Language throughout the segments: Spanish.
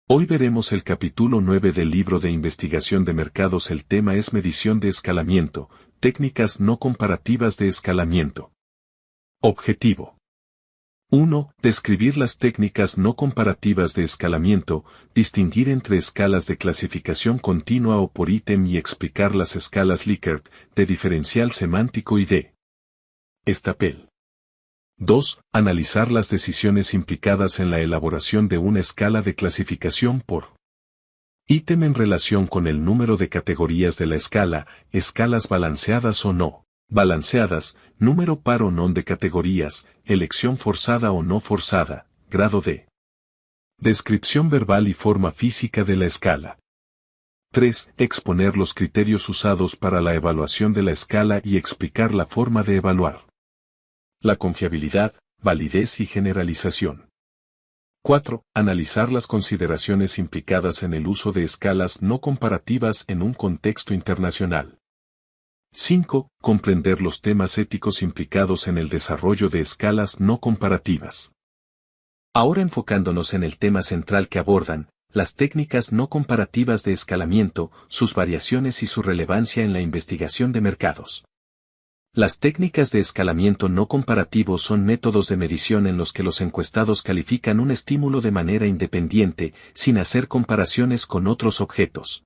Hoy veremos el capítulo 9 del libro de investigación de mercados. El tema es medición de escalamiento, técnicas no comparativas de escalamiento. Objetivo. 1. Describir las técnicas no comparativas de escalamiento, distinguir entre escalas de clasificación continua o por ítem y explicar las escalas Likert, de diferencial semántico y de Stapel. 2. Analizar las decisiones implicadas en la elaboración de una escala de clasificación por ítem en relación con el número de categorías de la escala, escalas balanceadas o no balanceadas, número par o non de categorías, elección forzada o no forzada, grado de descripción verbal y forma física de la escala. 3. Exponer los criterios usados para la evaluación de la escala y explicar la forma de evaluar la confiabilidad, validez y generalización. 4. Analizar las consideraciones implicadas en el uso de escalas no comparativas en un contexto internacional. 5. Comprender los temas éticos implicados en el desarrollo de escalas no comparativas. Ahora enfocándonos en el tema central que abordan, las técnicas no comparativas de escalamiento, sus variaciones y su relevancia en la investigación de mercados. Las técnicas de escalamiento no comparativo son métodos de medición en los que los encuestados califican un estímulo de manera independiente, sin hacer comparaciones con otros objetos.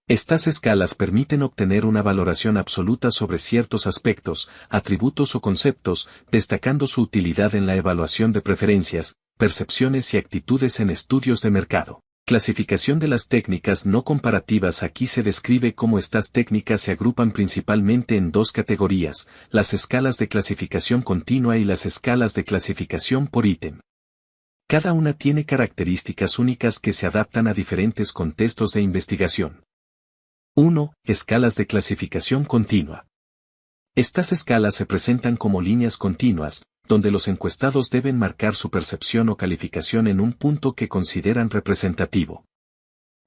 Estas escalas permiten obtener una valoración absoluta sobre ciertos aspectos, atributos o conceptos, destacando su utilidad en la evaluación de preferencias, percepciones y actitudes en estudios de mercado. Clasificación de las técnicas no comparativas. Aquí se describe cómo estas técnicas se agrupan principalmente en dos categorías, las escalas de clasificación continua y las escalas de clasificación por ítem. Cada una tiene características únicas que se adaptan a diferentes contextos de investigación. 1. Escalas de clasificación continua. Estas escalas se presentan como líneas continuas, donde los encuestados deben marcar su percepción o calificación en un punto que consideran representativo.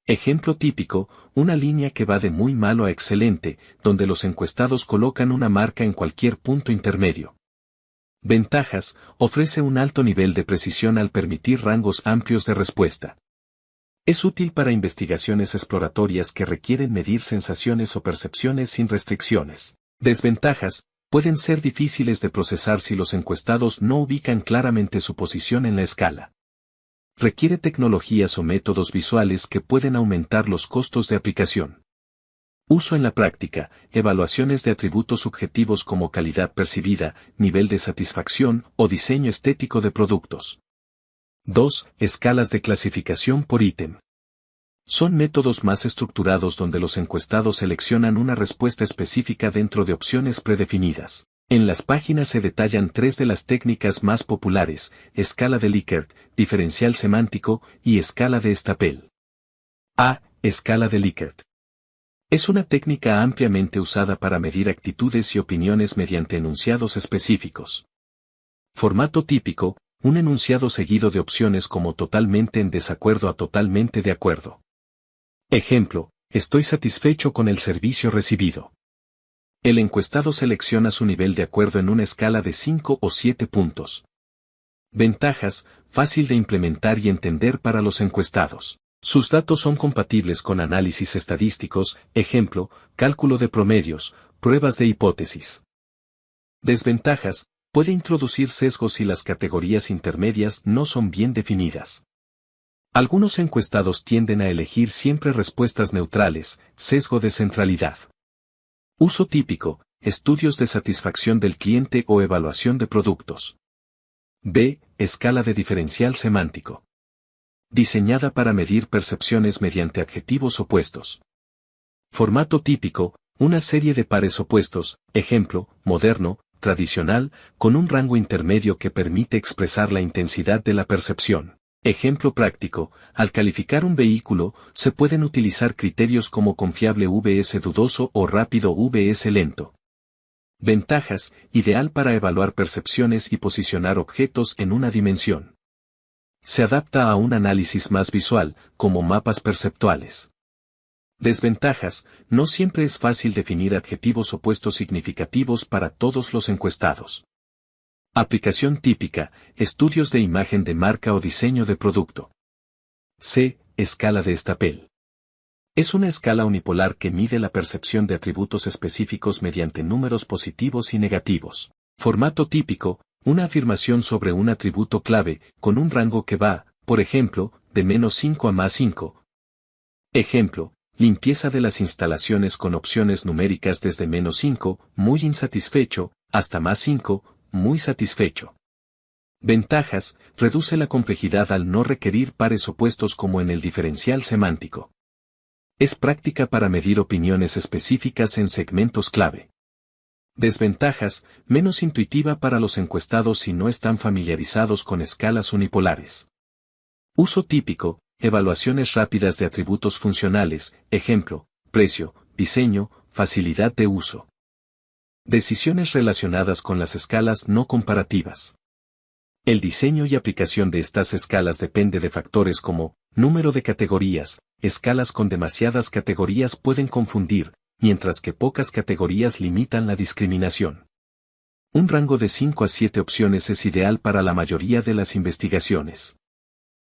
Ejemplo típico, una línea que va de muy malo a excelente, donde los encuestados colocan una marca en cualquier punto intermedio. Ventajas, ofrece un alto nivel de precisión al permitir rangos amplios de respuesta. Es útil para investigaciones exploratorias que requieren medir sensaciones o percepciones sin restricciones. Desventajas, pueden ser difíciles de procesar si los encuestados no ubican claramente su posición en la escala. Requiere tecnologías o métodos visuales que pueden aumentar los costos de aplicación. Uso en la práctica, evaluaciones de atributos subjetivos como calidad percibida, nivel de satisfacción o diseño estético de productos. 2. Escalas de clasificación por ítem. Son métodos más estructurados donde los encuestados seleccionan una respuesta específica dentro de opciones predefinidas. En las páginas se detallan tres de las técnicas más populares: escala de Likert, diferencial semántico y escala de Stapel. A. Escala de Likert. Es una técnica ampliamente usada para medir actitudes y opiniones mediante enunciados específicos. Formato típico: un enunciado seguido de opciones como totalmente en desacuerdo a totalmente de acuerdo. Ejemplo, estoy satisfecho con el servicio recibido. El encuestado selecciona su nivel de acuerdo en una escala de 5 o 7 puntos. Ventajas, fácil de implementar y entender para los encuestados. Sus datos son compatibles con análisis estadísticos, ejemplo, cálculo de promedios, pruebas de hipótesis. Desventajas, puede introducir sesgos si las categorías intermedias no son bien definidas. Algunos encuestados tienden a elegir siempre respuestas neutrales, sesgo de centralidad. Uso típico, estudios de satisfacción del cliente o evaluación de productos. B. Escala de diferencial semántico. Diseñada para medir percepciones mediante adjetivos opuestos. Formato típico, una serie de pares opuestos, ejemplo, moderno, tradicional, con un rango intermedio que permite expresar la intensidad de la percepción. Ejemplo práctico, al calificar un vehículo, se pueden utilizar criterios como confiable vs dudoso o rápido vs lento. Ventajas, ideal para evaluar percepciones y posicionar objetos en una dimensión. Se adapta a un análisis más visual, como mapas perceptuales. Desventajas, no siempre es fácil definir adjetivos opuestos significativos para todos los encuestados. Aplicación típica, estudios de imagen de marca o diseño de producto. C. Escala de Estapel. Es una escala unipolar que mide la percepción de atributos específicos mediante números positivos y negativos. Formato típico, una afirmación sobre un atributo clave, con un rango que va, por ejemplo, de -5 a +5. Ejemplo, limpieza de las instalaciones con opciones numéricas desde -5, muy insatisfecho, hasta +5, muy satisfecho. Ventajas, reduce la complejidad al no requerir pares opuestos como en el diferencial semántico. Es práctica para medir opiniones específicas en segmentos clave. Desventajas, menos intuitiva para los encuestados si no están familiarizados con escalas unipolares. Uso típico, evaluaciones rápidas de atributos funcionales, ejemplo, precio, diseño, facilidad de uso. Decisiones relacionadas con las escalas no comparativas. El diseño y aplicación de estas escalas depende de factores como número de categorías. Escalas con demasiadas categorías pueden confundir, mientras que pocas categorías limitan la discriminación. Un rango de 5 a 7 opciones es ideal para la mayoría de las investigaciones.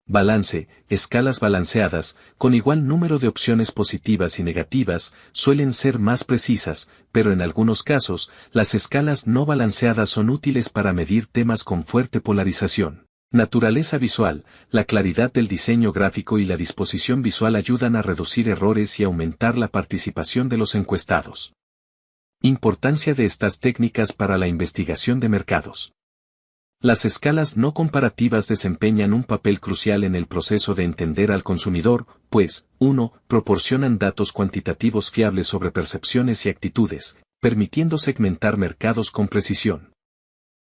Balance, escalas balanceadas, con igual número de opciones positivas y negativas, suelen ser más precisas, pero en algunos casos, las escalas no balanceadas son útiles para medir temas con fuerte polarización. Naturaleza visual, la claridad del diseño gráfico y la disposición visual ayudan a reducir errores y aumentar la participación de los encuestados. Importancia de estas técnicas para la investigación de mercados. Las escalas no comparativas desempeñan un papel crucial en el proceso de entender al consumidor, pues, 1. Proporcionan datos cuantitativos fiables sobre percepciones y actitudes, permitiendo segmentar mercados con precisión.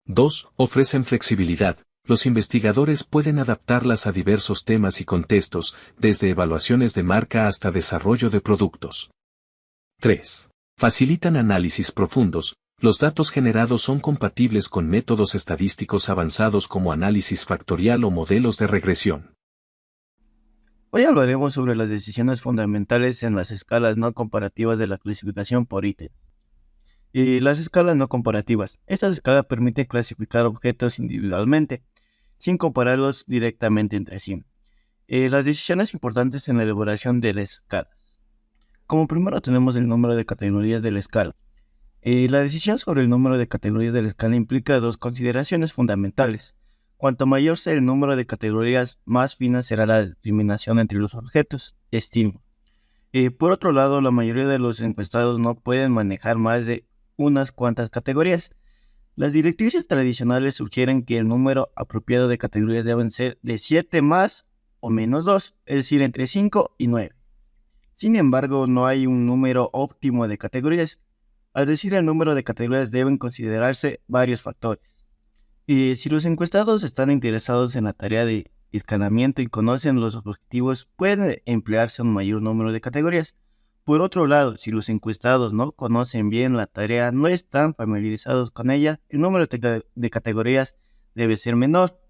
2. Ofrecen flexibilidad. Los investigadores pueden adaptarlas a diversos temas y contextos, desde evaluaciones de marca hasta desarrollo de productos. 3. Facilitan análisis profundos. Los datos generados son compatibles con métodos estadísticos avanzados como análisis factorial o modelos de regresión. Hoy hablaremos sobre las decisiones fundamentales en las escalas no comparativas de la clasificación por ítem. Y las escalas no comparativas. Estas escalas permiten clasificar objetos individualmente, sin compararlos directamente entre sí. Las decisiones importantes en la elaboración de las escalas. Como primero tenemos el número de categorías de la escala. La decisión sobre el número de categorías de la escala implica dos consideraciones fundamentales. Cuanto mayor sea el número de categorías, más fina será la discriminación entre los objetos, estimo. Por otro lado, la mayoría de los encuestados no pueden manejar más de unas cuantas categorías. Las directrices tradicionales sugieren que el número apropiado de categorías deben ser de 7 más o menos 2, es decir, entre 5 y 9. Sin embargo, no hay un número óptimo de categorías. Al decir el número de categorías deben considerarse varios factores. Si los encuestados están interesados en la tarea de escalamiento y conocen los objetivos, puede emplearse un mayor número de categorías. Por otro lado, si los encuestados no conocen bien la tarea, no están familiarizados con ella, el número de categorías debe ser menor.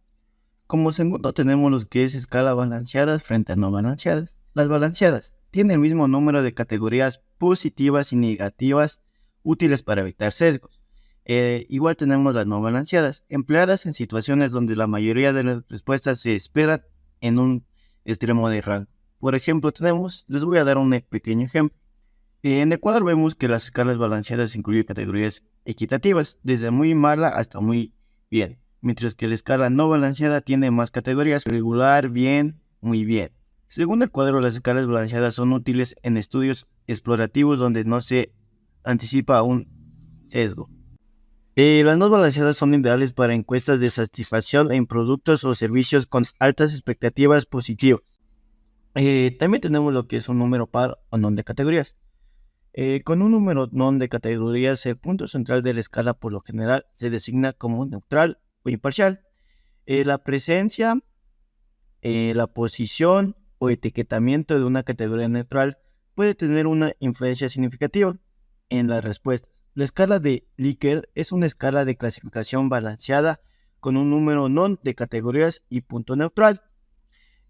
Como segundo tenemos los que es escala balanceadas frente a no balanceadas. Las balanceadas tienen el mismo número de categorías positivas y negativas útiles para evitar sesgos. Igual tenemos las no balanceadas, empleadas en situaciones donde la mayoría de las respuestas se esperan en un extremo de rango. Por ejemplo, les voy a dar un pequeño ejemplo. En el cuadro vemos que las escalas balanceadas incluyen categorías equitativas, desde muy mala hasta muy bien, mientras que la escala no balanceada tiene más categorías, regular, bien, muy bien. Según el cuadro, las escalas balanceadas son útiles en estudios explorativos donde no se anticipa un sesgo. Las no balanceadas son ideales para encuestas de satisfacción en productos o servicios con altas expectativas positivas. También tenemos lo que es un número par o non de categorías. Con un número non de categorías, el punto central de la escala por lo general se designa como neutral o imparcial. La presencia, la posición o etiquetamiento de una categoría neutral puede tener una influencia significativa en las respuestas. La escala de Likert es una escala de clasificación balanceada con un número non de categorías y punto neutral.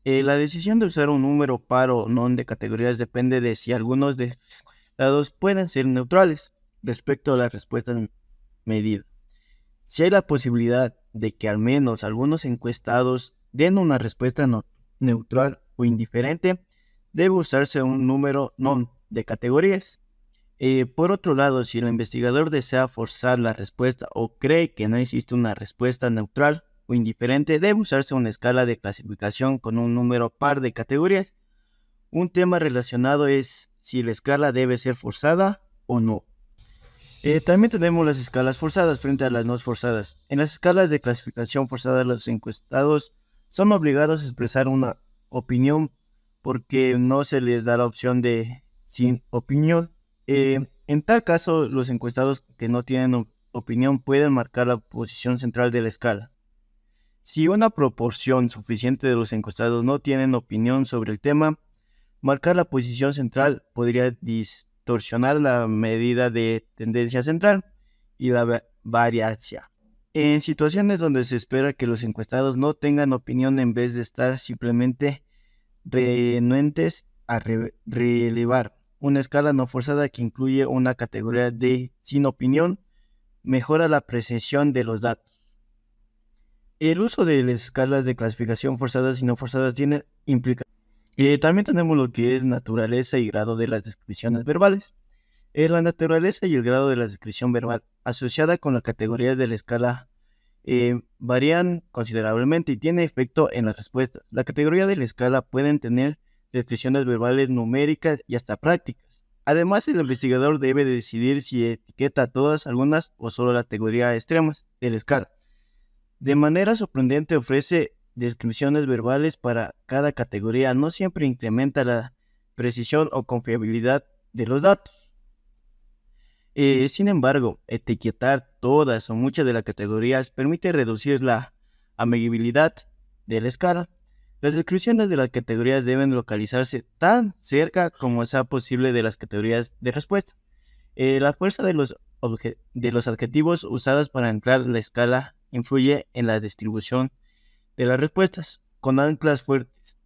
La decisión de usar un número par o non de categorías depende de si algunos de los estados pueden ser neutrales respecto a las respuestas medidas. Si hay la posibilidad de que al menos algunos encuestados den una respuesta neutral o indiferente, debe usarse un número non de categorías. Por otro lado, si el investigador desea forzar la respuesta o cree que no existe una respuesta neutral o indiferente, debe usarse una escala de clasificación con un número par de categorías. Un tema relacionado es si la escala debe ser forzada o no. También tenemos las escalas forzadas frente a las no forzadas. En las escalas de clasificación forzada, los encuestados son obligados a expresar una opinión porque no se les da la opción de sin opinión. En tal caso, los encuestados que no tienen opinión pueden marcar la posición central de la escala. Si una proporción suficiente de los encuestados no tienen opinión sobre el tema, marcar la posición central podría distorsionar la medida de tendencia central y la variancia. En situaciones donde se espera que los encuestados no tengan opinión en vez de estar simplemente renuentes a relevar una escala no forzada que incluye una categoría de sin opinión, mejora la precisión de los datos. El uso de las escalas de clasificación forzadas y no forzadas tiene implicaciones. También tenemos lo que es naturaleza y grado de las descripciones verbales. La naturaleza y el grado de la descripción verbal asociada con la categoría de la escala varían considerablemente y tiene efecto en las respuestas. La categoría de la escala pueden tener descripciones verbales numéricas y hasta prácticas. Además, el investigador debe decidir si etiqueta todas, algunas o solo la categoría extremas de la escala. De manera sorprendente ofrece descripciones verbales para cada categoría, no siempre incrementa la precisión o confiabilidad de los datos. Sin embargo, etiquetar todas o muchas de las categorías permite reducir la amigabilidad de la escala. Las descripciones de las categorías deben localizarse tan cerca como sea posible de las categorías de respuesta. La fuerza de los adjetivos usados para anclar la escala influye en la distribución de las respuestas, con anclas fuertes.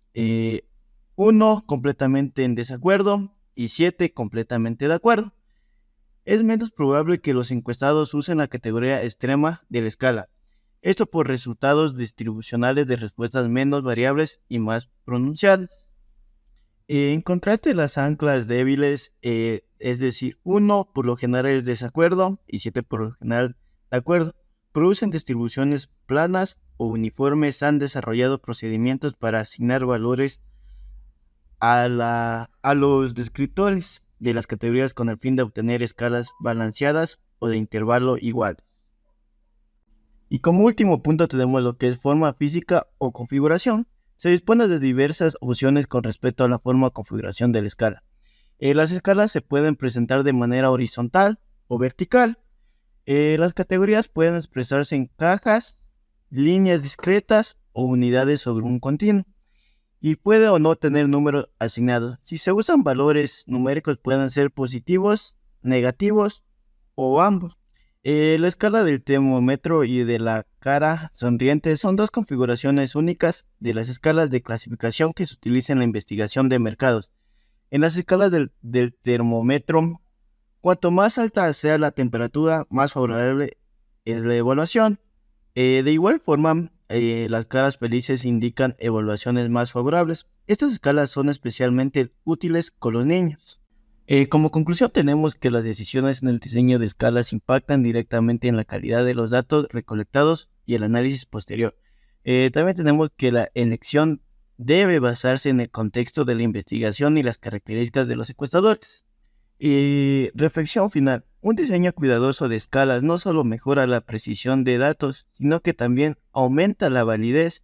1 completamente en desacuerdo y 7 completamente de acuerdo. Es menos probable que los encuestados usen la categoría extrema de la escala. Esto por resultados distribucionales de respuestas menos variables y más pronunciadas. En contraste, las anclas débiles, es decir, 1 por lo general es desacuerdo y 7 por lo general de acuerdo, producen distribuciones planas o uniformes. Han desarrollado procedimientos para asignar valores a los descriptores de las categorías con el fin de obtener escalas balanceadas o de intervalo iguales. Y como último punto tenemos lo que es forma física o configuración. Se dispone de diversas opciones con respecto a la forma o configuración de la escala. Las escalas se pueden presentar de manera horizontal o vertical. Las categorías pueden expresarse en cajas, líneas discretas o unidades sobre un continuo. Y puede o no tener números asignados. Si se usan valores numéricos pueden ser positivos, negativos o ambos. La escala del termómetro y de la cara sonriente son dos configuraciones únicas de las escalas de clasificación que se utilizan en la investigación de mercados. En las escalas del termómetro, cuanto más alta sea la temperatura, más favorable es la evaluación. De igual forma, las caras felices indican evaluaciones más favorables. Estas escalas son especialmente útiles con los niños. Como conclusión tenemos que las decisiones en el diseño de escalas impactan directamente en la calidad de los datos recolectados y el análisis posterior. También tenemos que la elección debe basarse en el contexto de la investigación y las características de los encuestadores. Reflexión final. Un diseño cuidadoso de escalas no solo mejora la precisión de datos, sino que también aumenta la validez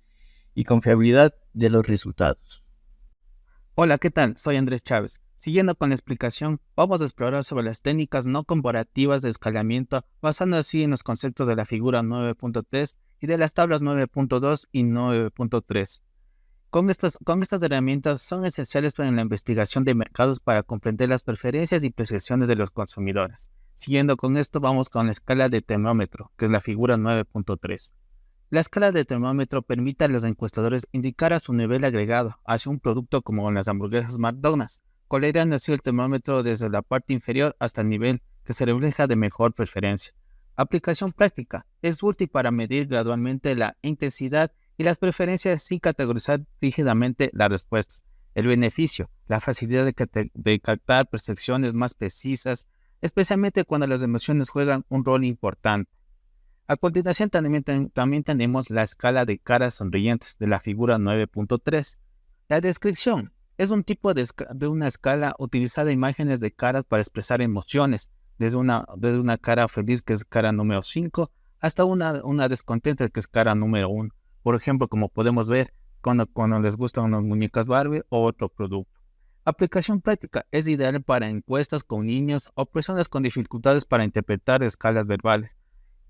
y confiabilidad de los resultados. Hola, ¿qué tal? Soy Andrés Chávez. Siguiendo con la explicación, vamos a explorar sobre las técnicas no comparativas de escalamiento, basando así en los conceptos de la figura 9.3 y de las tablas 9.2 y 9.3. Con estas herramientas son esenciales para la investigación de mercados para comprender las preferencias y percepciones de los consumidores. Siguiendo con esto, vamos con la escala de termómetro, que es la figura 9.3. La escala de termómetro permite a los encuestadores indicar a su nivel agregado hacia un producto como las hamburguesas McDonald's, coloreando así el termómetro desde la parte inferior hasta el nivel que se refleja de mejor preferencia. Aplicación práctica. Es útil para medir gradualmente la intensidad y las preferencias sin categorizar rígidamente las respuestas. El beneficio, la facilidad de captar percepciones más precisas, especialmente cuando las emociones juegan un rol importante. A continuación también tenemos la escala de caras sonrientes de la figura 9.3. La descripción es un tipo de una escala utilizada imágenes de caras para expresar emociones, desde una cara feliz que es cara número 5 hasta una descontenta que es cara número 1. Por ejemplo, como podemos ver cuando les gustan unas muñecas Barbie o otro producto. Aplicación práctica es ideal para encuestas con niños o personas con dificultades para interpretar escalas verbales.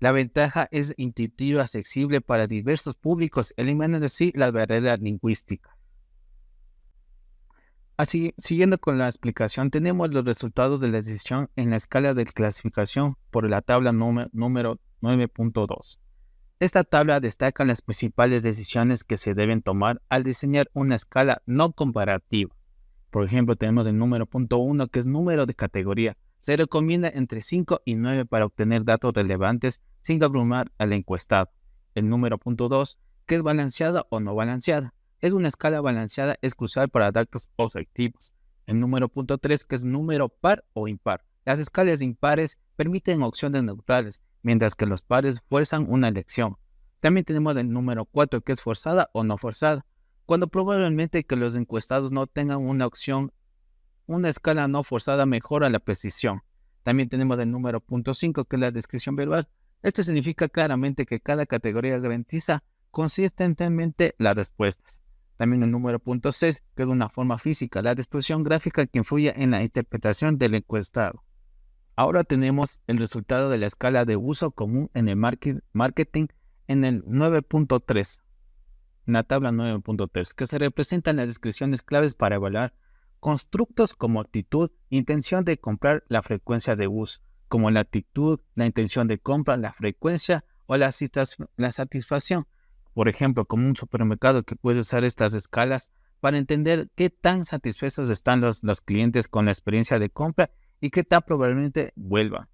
La ventaja es intuitiva, accesible para diversos públicos, eliminando así las barreras lingüísticas. Así, siguiendo con la explicación, tenemos los resultados de la decisión en la escala de clasificación por la tabla número 9.2. Esta tabla destaca las principales decisiones que se deben tomar al diseñar una escala no comparativa. Por ejemplo, tenemos el número punto 1, que es número de categoría. Se recomienda entre 5 y 9 para obtener datos relevantes sin abrumar al encuestado. El número punto 2, que es balanceada o no balanceada. Es una escala balanceada, es crucial para datos objetivos. El número punto 3, que es número par o impar. Las escalas impares permiten opciones neutrales, mientras que los pares fuerzan una elección. También tenemos el número 4, que es forzada o no forzada. Cuando probablemente que los encuestados no tengan una opción, una escala no forzada mejora la precisión. También tenemos el número punto 5, que es la descripción verbal. Esto significa claramente que cada categoría garantiza consistentemente las respuestas. También el número punto 6, que es una forma física, la disposición gráfica que influye en la interpretación del encuestado. Ahora tenemos el resultado de la escala de uso común en el marketing en el 9.3, en la tabla 9.3, que se representan las descripciones claves para evaluar constructos como actitud, intención de comprar, la frecuencia de uso, como la actitud, la intención de compra, la frecuencia o la satisfacción. Por ejemplo, como un supermercado que puede usar estas escalas para entender qué tan satisfechos están los clientes con la experiencia de compra y qué tan probablemente vuelvan.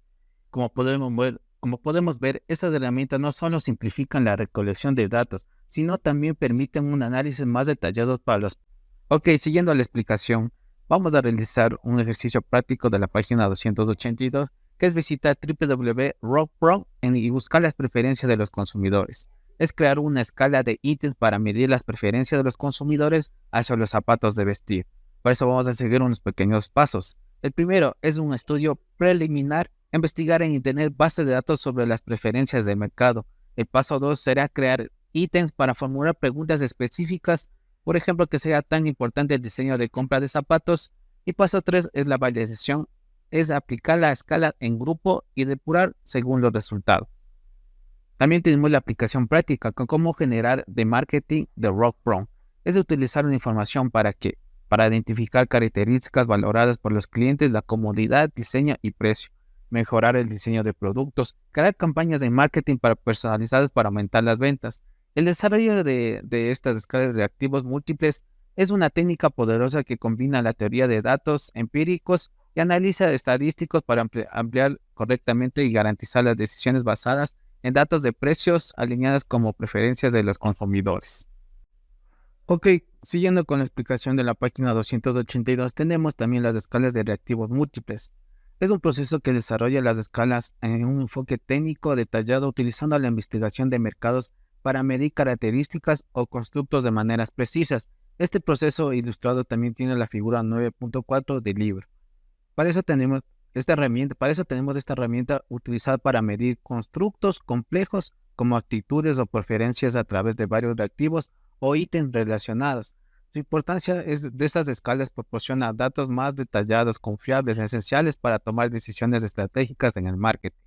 Como podemos ver, estas herramientas no solo simplifican la recolección de datos, sino también permiten un análisis más detallado para los... Ok, siguiendo la explicación, vamos a realizar un ejercicio práctico de la página 282, que es visitar www.rockpro y buscar las preferencias de los consumidores. Es crear una escala de ítems para medir las preferencias de los consumidores hacia los zapatos de vestir. Por eso vamos a seguir unos pequeños pasos. El primero es un estudio preliminar, investigar en Internet bases de datos sobre las preferencias del mercado. El paso 2 será crear ítems para formular preguntas específicas, por ejemplo, que sea tan importante el diseño de compra de zapatos. Y paso 3 es la validación, es aplicar la escala en grupo y depurar según los resultados. También tenemos la aplicación práctica con cómo generar de marketing de RockPro. Es utilizar una información para identificar características valoradas por los clientes, la comodidad, diseño y precio, mejorar el diseño de productos, crear campañas de marketing personalizadas para aumentar las ventas. El desarrollo de estas escalas de activos múltiples es una técnica poderosa que combina la teoría de datos empíricos y analiza estadísticos para ampliar correctamente y garantizar las decisiones basadas en datos de precios alineadas como preferencias de los consumidores. Ok, siguiendo con la explicación de la página 282, tenemos también las escalas de reactivos múltiples. Es un proceso que desarrolla las escalas en un enfoque técnico detallado utilizando la investigación de mercados para medir características o constructos de maneras precisas. Este proceso ilustrado también tiene la figura 9.4 del libro. Para eso tenemos esta herramienta utilizada para medir constructos complejos como actitudes o preferencias a través de varios reactivos o ítems relacionados. Su importancia de estas escalas proporciona datos más detallados, confiables, esenciales para tomar decisiones estratégicas en el marketing.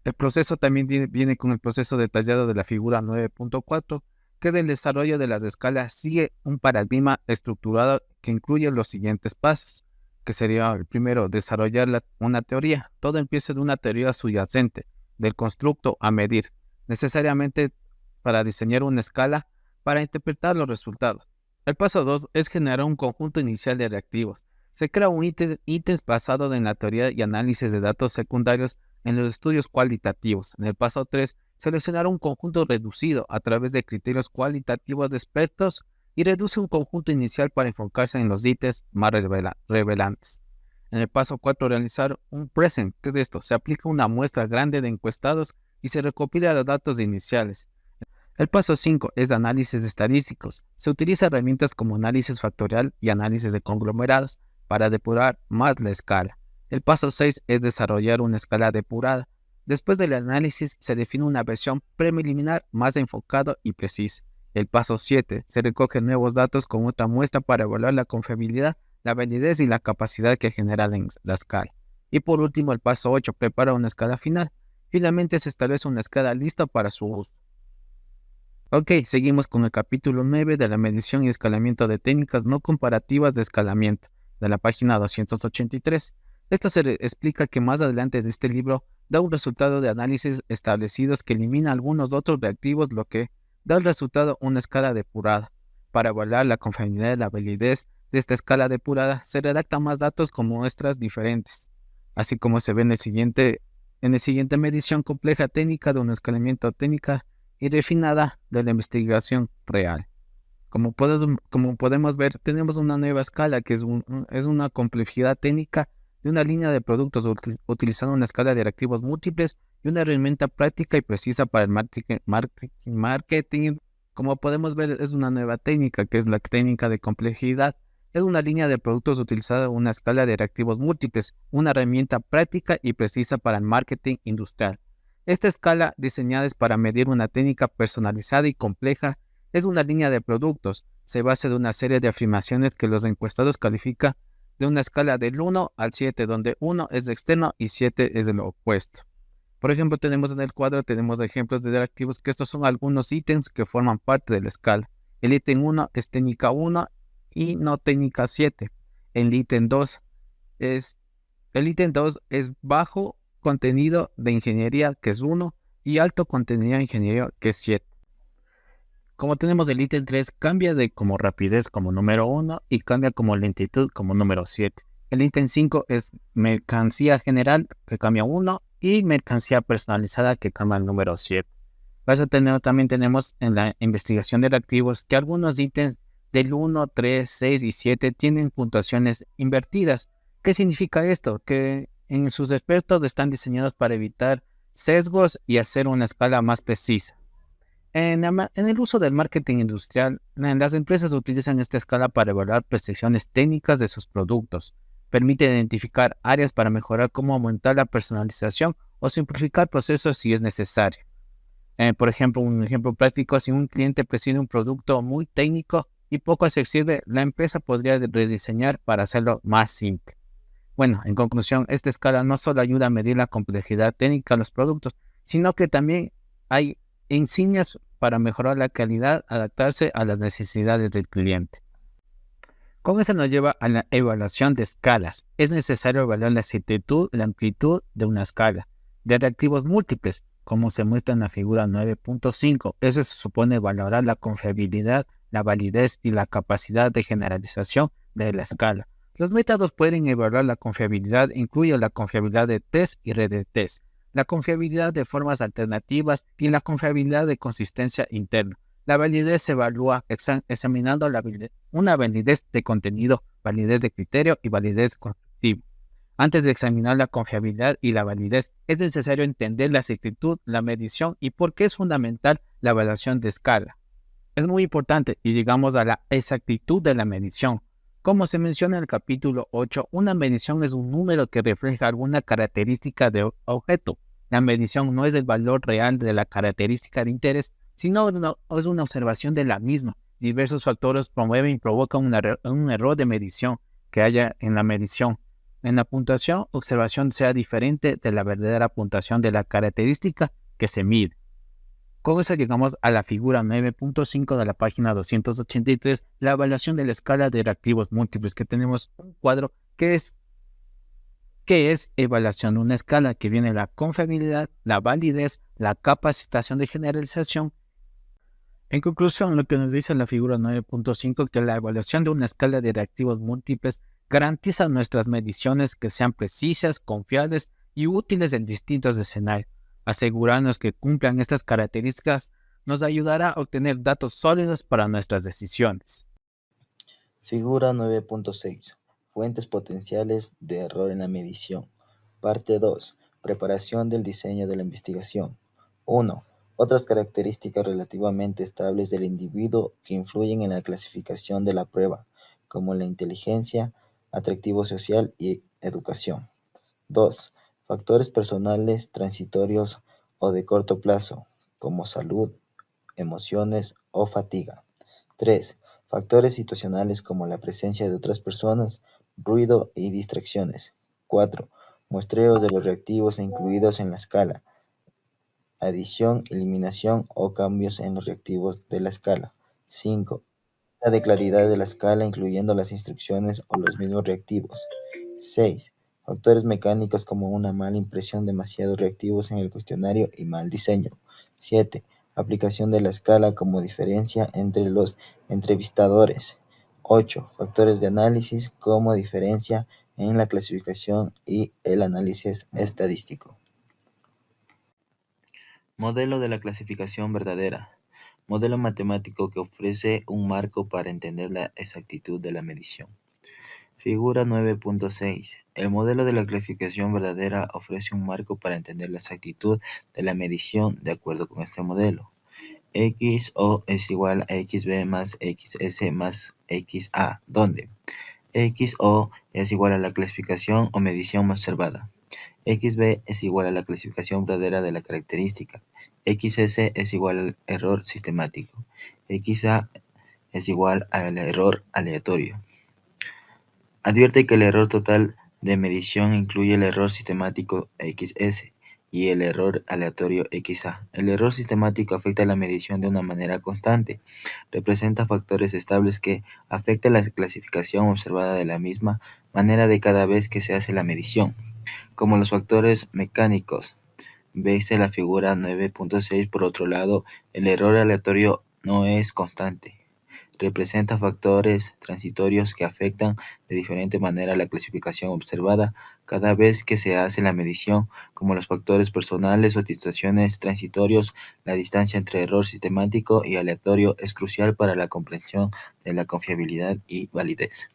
El proceso también viene con el proceso detallado de la figura 9.4, que del desarrollo de las escalas sigue un paradigma estructurado que incluye los siguientes pasos, que sería el primero, desarrollar una teoría. Todo empieza de una teoría subyacente, del constructo a medir, necesariamente para diseñar una escala para interpretar los resultados. El paso 2 es generar un conjunto inicial de reactivos. Se crea un ítem basado en la teoría y análisis de datos secundarios en los estudios cualitativos. En el paso 3 seleccionar un conjunto reducido a través de criterios cualitativos de aspectos y reduce un conjunto inicial para enfocarse en los ítems más revelantes. En el paso 4, realizar un present. ¿Qué es esto? Se aplica una muestra grande de encuestados y se recopila los datos iniciales. El paso 5 es análisis estadísticos. Se utiliza herramientas como análisis factorial y análisis de conglomerados para depurar más la escala. El paso 6 es desarrollar una escala depurada. Después del análisis se define una versión preliminar más enfocada y precisa. El paso 7 se recogen nuevos datos con otra muestra para evaluar la confiabilidad, la validez y la capacidad que genera la escala. Y por último, el paso 8 prepara una escala final. Finalmente se establece una escala lista para su uso. Ok, seguimos con el capítulo 9 de la medición y escalamiento de técnicas no comparativas de escalamiento, de la página 283. Esto se explica que más adelante de este libro da un resultado de análisis establecidos que elimina algunos otros reactivos, lo que da el resultado una escala depurada. Para evaluar la confiabilidad y la validez de esta escala depurada, se redactan más datos con muestras diferentes, así como se ve en el siguiente medición compleja técnica de un escalamiento técnica y refinada de la investigación real. Como podemos ver, tenemos una nueva escala que es una complejidad técnica de una línea de productos utilizando una escala de reactivos múltiples y una herramienta práctica y precisa para el marketing. Como podemos ver, es una nueva técnica que es la técnica de complejidad. Es una línea de productos utilizada en una escala de reactivos múltiples, una herramienta práctica y precisa para el marketing industrial. Esta escala, diseñada es para medir una técnica personalizada y compleja, es una línea de productos. Se basa de una serie de afirmaciones que los encuestados califican de una escala del 1 al 7, donde 1 es de externo y 7 es de lo opuesto. Por ejemplo, tenemos en el cuadro, tenemos ejemplos de reactivos que estos son algunos ítems que forman parte de la escala. El ítem 1 es técnica 1 y no técnica 7. El ítem 2 es bajo contenido de ingeniería, que es 1, y alto contenido de ingeniería, que es 7. Como tenemos el ítem 3, cambia de como rapidez como número 1 y cambia como lentitud como número 7. El ítem 5 es mercancía general, que cambia 1, y mercancía personalizada, que cambia el número 7. También tenemos en la investigación de reactivos que algunos ítems del 1, 3, 6 y 7 tienen puntuaciones invertidas. ¿Qué significa esto? Que en sus aspectos están diseñados para evitar sesgos y hacer una escala más precisa. En el uso del marketing industrial, las empresas utilizan esta escala para evaluar prestaciones técnicas de sus productos. Permite identificar áreas para mejorar cómo aumentar la personalización o simplificar procesos si es necesario. Por ejemplo, un ejemplo práctico, si un cliente preside un producto muy técnico y poco accesible, la empresa podría rediseñar para hacerlo más simple. Bueno, en conclusión, esta escala no solo ayuda a medir la complejidad técnica de los productos, sino que también hay insignias para mejorar la calidad, adaptarse a las necesidades del cliente. Con eso nos lleva a la evaluación de escalas. Es necesario evaluar la exactitud, la amplitud de una escala de reactivos múltiples, como se muestra en la figura 9.5. Eso se supone valorar la confiabilidad, la validez y la capacidad de generalización de la escala. Los métodos pueden evaluar la confiabilidad, incluye la confiabilidad de test y red de test, la confiabilidad de formas alternativas y la confiabilidad de consistencia interna. La validez se evalúa examinando una validez de contenido, validez de criterio y validez constructiva. Antes de examinar la confiabilidad y la validez, es necesario entender la exactitud, la medición y por qué es fundamental la evaluación de escala. Es muy importante y llegamos a la exactitud de la medición. Como se menciona en el capítulo 8, una medición es un número que refleja alguna característica de objeto. La medición no es el valor real de la característica de interés, sino es una observación de la misma. Diversos factores promueven y provocan un error de medición que haya en la medición. En la puntuación, observación sea diferente de la verdadera puntuación de la característica que se mide. Con eso llegamos a la figura 9.5 de la página 283, la evaluación de la escala de reactivos múltiples, que tenemos un cuadro que es evaluación de una escala, que viene la confiabilidad, la validez, la capacitación de generalización. En conclusión, lo que nos dice la figura 9.5 es que la evaluación de una escala de reactivos múltiples garantiza nuestras mediciones que sean precisas, confiables y útiles en distintos escenarios. Asegurarnos que cumplan estas características nos ayudará a obtener datos sólidos para nuestras decisiones. Figura 9.6. Fuentes potenciales de error en la medición. Parte 2. Preparación del diseño de la investigación. 1. Otras características relativamente estables del individuo que influyen en la clasificación de la prueba, como la inteligencia, atractivo social y educación. 2. Factores personales transitorios o de corto plazo, como salud, emociones o fatiga. 3. Factores situacionales como la presencia de otras personas, ruido y distracciones. 4. Muestreos de los reactivos incluidos en la escala, adición, eliminación o cambios en los reactivos de la escala. 5. La de claridad de la escala incluyendo las instrucciones o los mismos reactivos. 6. Factores mecánicos como una mala impresión, demasiados reactivos en el cuestionario y mal diseño. 7. Aplicación de la escala como diferencia entre los entrevistadores. 8. Factores de análisis como diferencia en la clasificación y el análisis estadístico. Modelo de la clasificación verdadera. Modelo matemático que ofrece un marco para entender la exactitud de la medición. Figura 9.6. El modelo de la clasificación verdadera ofrece un marco para entender la exactitud de la medición de acuerdo con este modelo. XO es igual a XB más XS más XA, donde XO es igual a la clasificación o medición observada. XB es igual a la clasificación verdadera de la característica. XS es igual al error sistemático. XA es igual al error aleatorio. Advierte que el error total de medición incluye el error sistemático XS y el error aleatorio XA. El error sistemático afecta la medición de una manera constante. Representa factores estables que afectan la clasificación observada de la misma manera de cada vez que se hace la medición, como los factores mecánicos. Veis en la figura 9.6. Por otro lado, el error aleatorio no es constante. Representa factores transitorios que afectan de diferente manera la clasificación observada cada vez que se hace la medición, como los factores personales o situaciones transitorios. La distancia entre error sistemático y aleatorio es crucial para la comprensión de la confiabilidad y validez.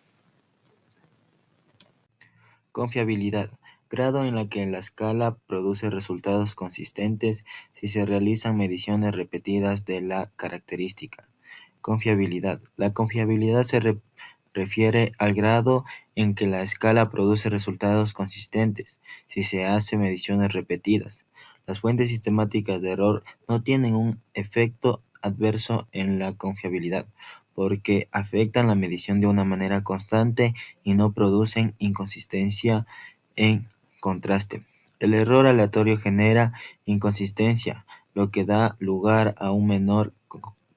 Confiabilidad. Grado en la que la escala produce resultados consistentes si se realizan mediciones repetidas de la característica. Confiabilidad. La confiabilidad se refiere al grado en que la escala produce resultados consistentes si se hacen mediciones repetidas. Las fuentes sistemáticas de error no tienen un efecto adverso en la confiabilidad, porque afectan la medición de una manera constante y no producen inconsistencia en contraste. El error aleatorio genera inconsistencia, lo que da lugar a una menor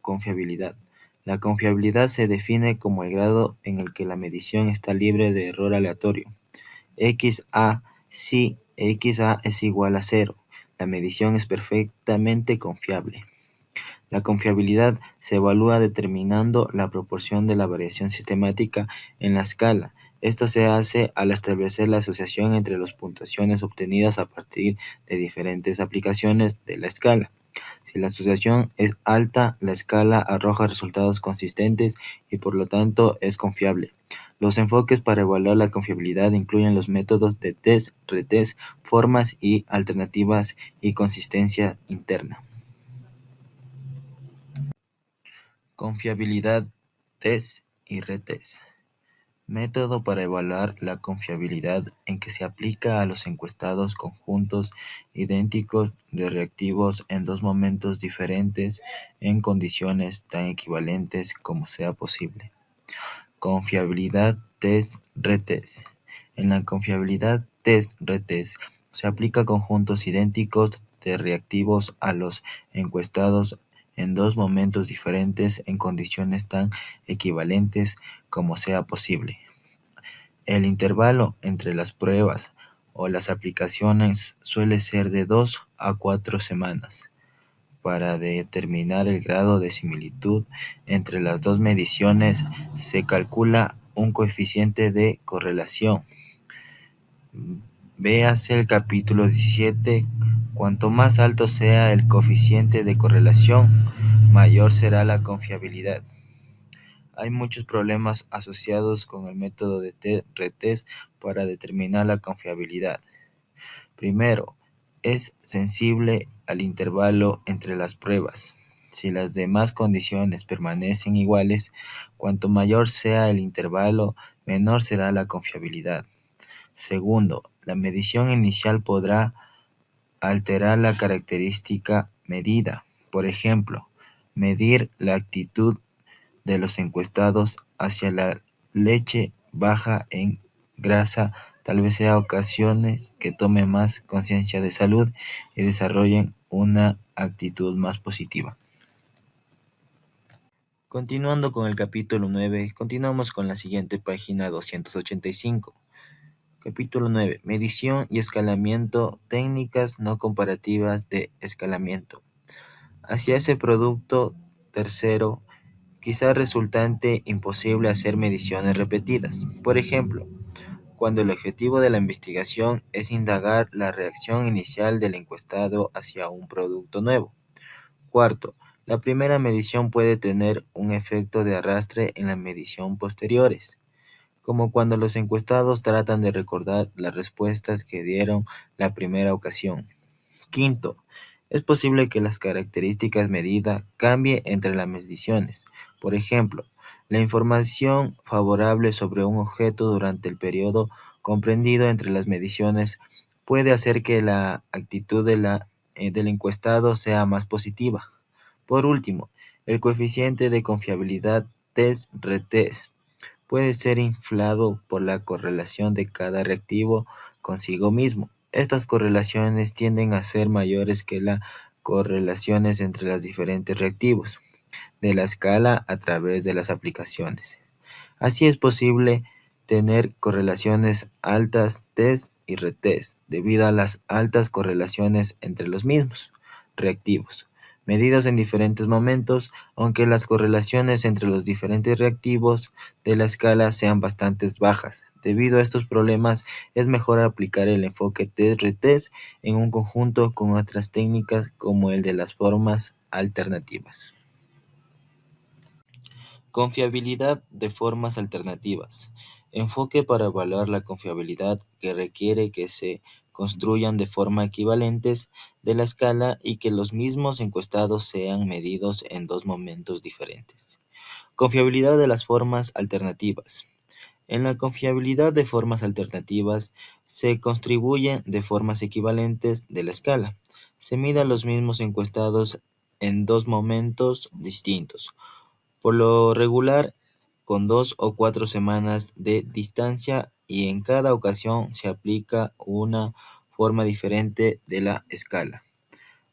confiabilidad. La confiabilidad se define como el grado en el que la medición está libre de error aleatorio. XA. Si XA es igual a 0, la medición es perfectamente confiable. La confiabilidad se evalúa determinando la proporción de la variación sistemática en la escala. Esto se hace al establecer la asociación entre las puntuaciones obtenidas a partir de diferentes aplicaciones de la escala. Si la asociación es alta, la escala arroja resultados consistentes y por lo tanto es confiable. Los enfoques para evaluar la confiabilidad incluyen los métodos de test, retest, formas y alternativas y consistencia interna. Confiabilidad, test y retest. Método para evaluar la confiabilidad en que se aplica a los encuestados conjuntos idénticos de reactivos en dos momentos diferentes en condiciones tan equivalentes como sea posible. Confiabilidad test-retest. En la confiabilidad test-retest se aplica a conjuntos idénticos de reactivos a los encuestados en dos momentos diferentes en condiciones tan equivalentes como sea posible. El intervalo entre las pruebas o las aplicaciones suele ser de 2 a 4 semanas. Para determinar el grado de similitud entre las dos mediciones se calcula un coeficiente de correlación. Véase el capítulo 17 Cuanto más alto sea el coeficiente de correlación, mayor será la confiabilidad. Hay muchos problemas asociados con el método de retest para determinar la confiabilidad. Primero, es sensible al intervalo entre las pruebas. Si las demás condiciones permanecen iguales, cuanto mayor sea el intervalo, menor será la confiabilidad. Segundo, la medición inicial podrá alterar la característica medida. Por ejemplo, medir la actitud de los encuestados hacia la leche baja en grasa tal vez sea ocasiones que tomen más conciencia de salud y desarrollen una actitud más positiva. Continuando con el capítulo 9, continuamos con la siguiente página 285. Capítulo 9. Medición y escalamiento, técnicas no comparativas de escalamiento. Hacia ese producto tercero, quizá resultante imposible hacer mediciones repetidas. Por ejemplo, cuando el objetivo de la investigación es indagar la reacción inicial del encuestado hacia un producto nuevo. Cuarto, la primera medición puede tener un efecto de arrastre en la medición posteriores, como cuando los encuestados tratan de recordar las respuestas que dieron la primera ocasión. Quinto, es posible que las características medida cambien entre las mediciones. Por ejemplo, la información favorable sobre un objeto durante el periodo comprendido entre las mediciones puede hacer que la actitud del encuestado sea más positiva. Por último, el coeficiente de confiabilidad test-retest puede ser inflado por la correlación de cada reactivo consigo mismo. Estas correlaciones tienden a ser mayores que las correlaciones entre los diferentes reactivos de la escala a través de las aplicaciones. Así es posible tener correlaciones altas test y retest debido a las altas correlaciones entre los mismos reactivos, medidos en diferentes momentos, aunque las correlaciones entre los diferentes reactivos de la escala sean bastante bajas. Debido a estos problemas, es mejor aplicar el enfoque test-retest en un conjunto con otras técnicas como el de las formas alternativas. Confiabilidad de formas alternativas. Enfoque para evaluar la confiabilidad que requiere que se construyan de forma equivalentes de la escala y que los mismos encuestados sean medidos en dos momentos diferentes. Confiabilidad de las formas alternativas. En la confiabilidad de formas alternativas se construyen de formas equivalentes de la escala. Se mide a los mismos encuestados en dos momentos distintos, por lo regular con 2 o 4 semanas de distancia, y en cada ocasión se aplica una forma diferente de la escala.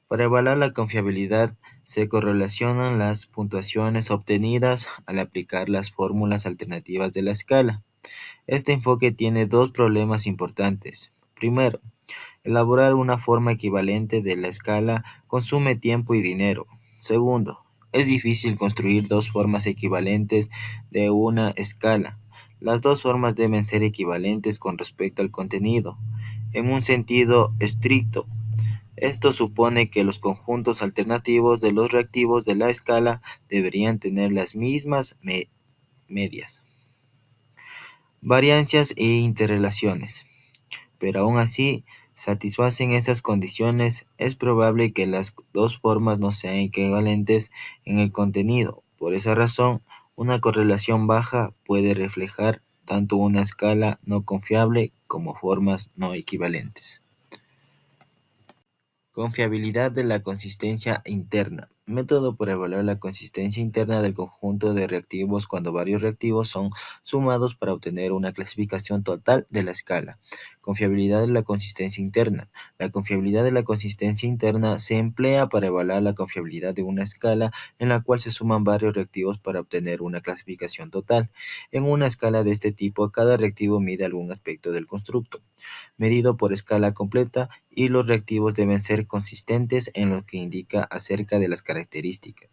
Para evaluar la confiabilidad se correlacionan las puntuaciones obtenidas al aplicar las fórmulas alternativas de la escala. Este enfoque tiene dos problemas importantes. Primero, elaborar una forma equivalente de la escala consume tiempo y dinero. Segundo, es difícil construir dos formas equivalentes de una escala. Las dos formas deben ser equivalentes con respecto al contenido, en un sentido estricto. Esto supone que los conjuntos alternativos de los reactivos de la escala deberían tener las mismas medias, variancias e interrelaciones. Pero aún así, satisfacen esas condiciones, es probable que las dos formas no sean equivalentes en el contenido. Por esa razón, una correlación baja puede reflejar tanto una escala no confiable como formas no equivalentes. Confiabilidad de la consistencia interna. Método para evaluar la consistencia interna del conjunto de reactivos cuando varios reactivos son sumados para obtener una clasificación total de la escala. Confiabilidad de la consistencia interna. La confiabilidad de la consistencia interna se emplea para evaluar la confiabilidad de una escala en la cual se suman varios reactivos para obtener una clasificación total. En una escala de este tipo, cada reactivo mide algún aspecto del constructo, medido por escala completa, y los reactivos deben ser consistentes en lo que indica acerca de las características.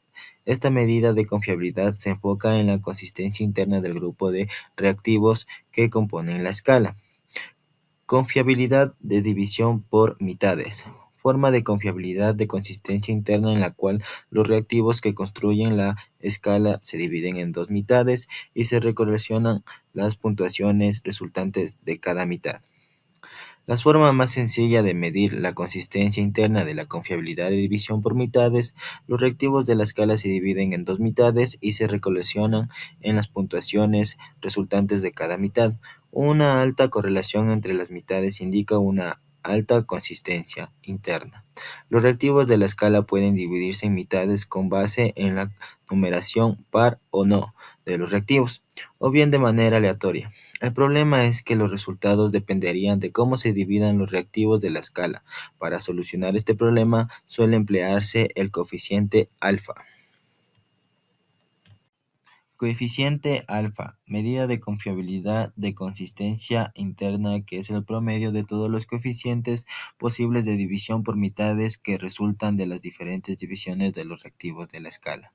Esta medida de confiabilidad se enfoca en la consistencia interna del grupo de reactivos que componen la escala. Confiabilidad de división por mitades. forma de confiabilidad de consistencia interna en la cual los reactivos que construyen la escala se dividen en dos mitades y se correlacionan las puntuaciones resultantes de cada mitad. La forma más sencilla de medir la consistencia interna de la confiabilidad de división por mitades, los reactivos de la escala se dividen en dos mitades y se correlacionan en las puntuaciones resultantes de cada mitad. Una alta correlación entre las mitades indica una alta consistencia interna. Los reactivos de la escala pueden dividirse en mitades con base en la numeración par o no de los reactivos, o bien de manera aleatoria. El problema es que los resultados dependerían de cómo se dividan los reactivos de la escala. Para solucionar este problema suele emplearse el coeficiente alfa. Coeficiente alfa, medida de confiabilidad de consistencia interna, que es el promedio de todos los coeficientes posibles de división por mitades que resultan de las diferentes divisiones de los reactivos de la escala.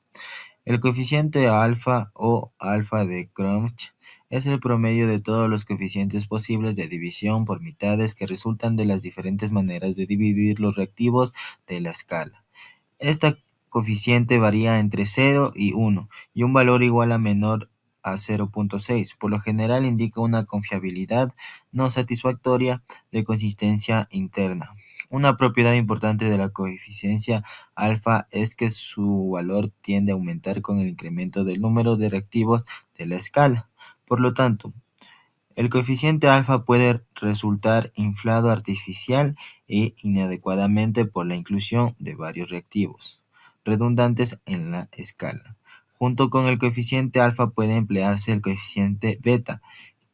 El coeficiente alfa o alfa de Cronch es el promedio de todos los coeficientes posibles de división por mitades que resultan de las diferentes maneras de dividir los reactivos de la escala. Esta coeficiente varía entre 0 y 1 y un valor igual a menor a 0.6. Por lo general indica una confiabilidad no satisfactoria de consistencia interna. Una propiedad importante de la coeficiencia alfa es que su valor tiende a aumentar con el incremento del número de reactivos de la escala. Por lo tanto, el coeficiente alfa puede resultar inflado artificial e inadecuadamente por la inclusión de varios reactivos redundantes en la escala. Junto con el coeficiente alfa puede emplearse el coeficiente beta,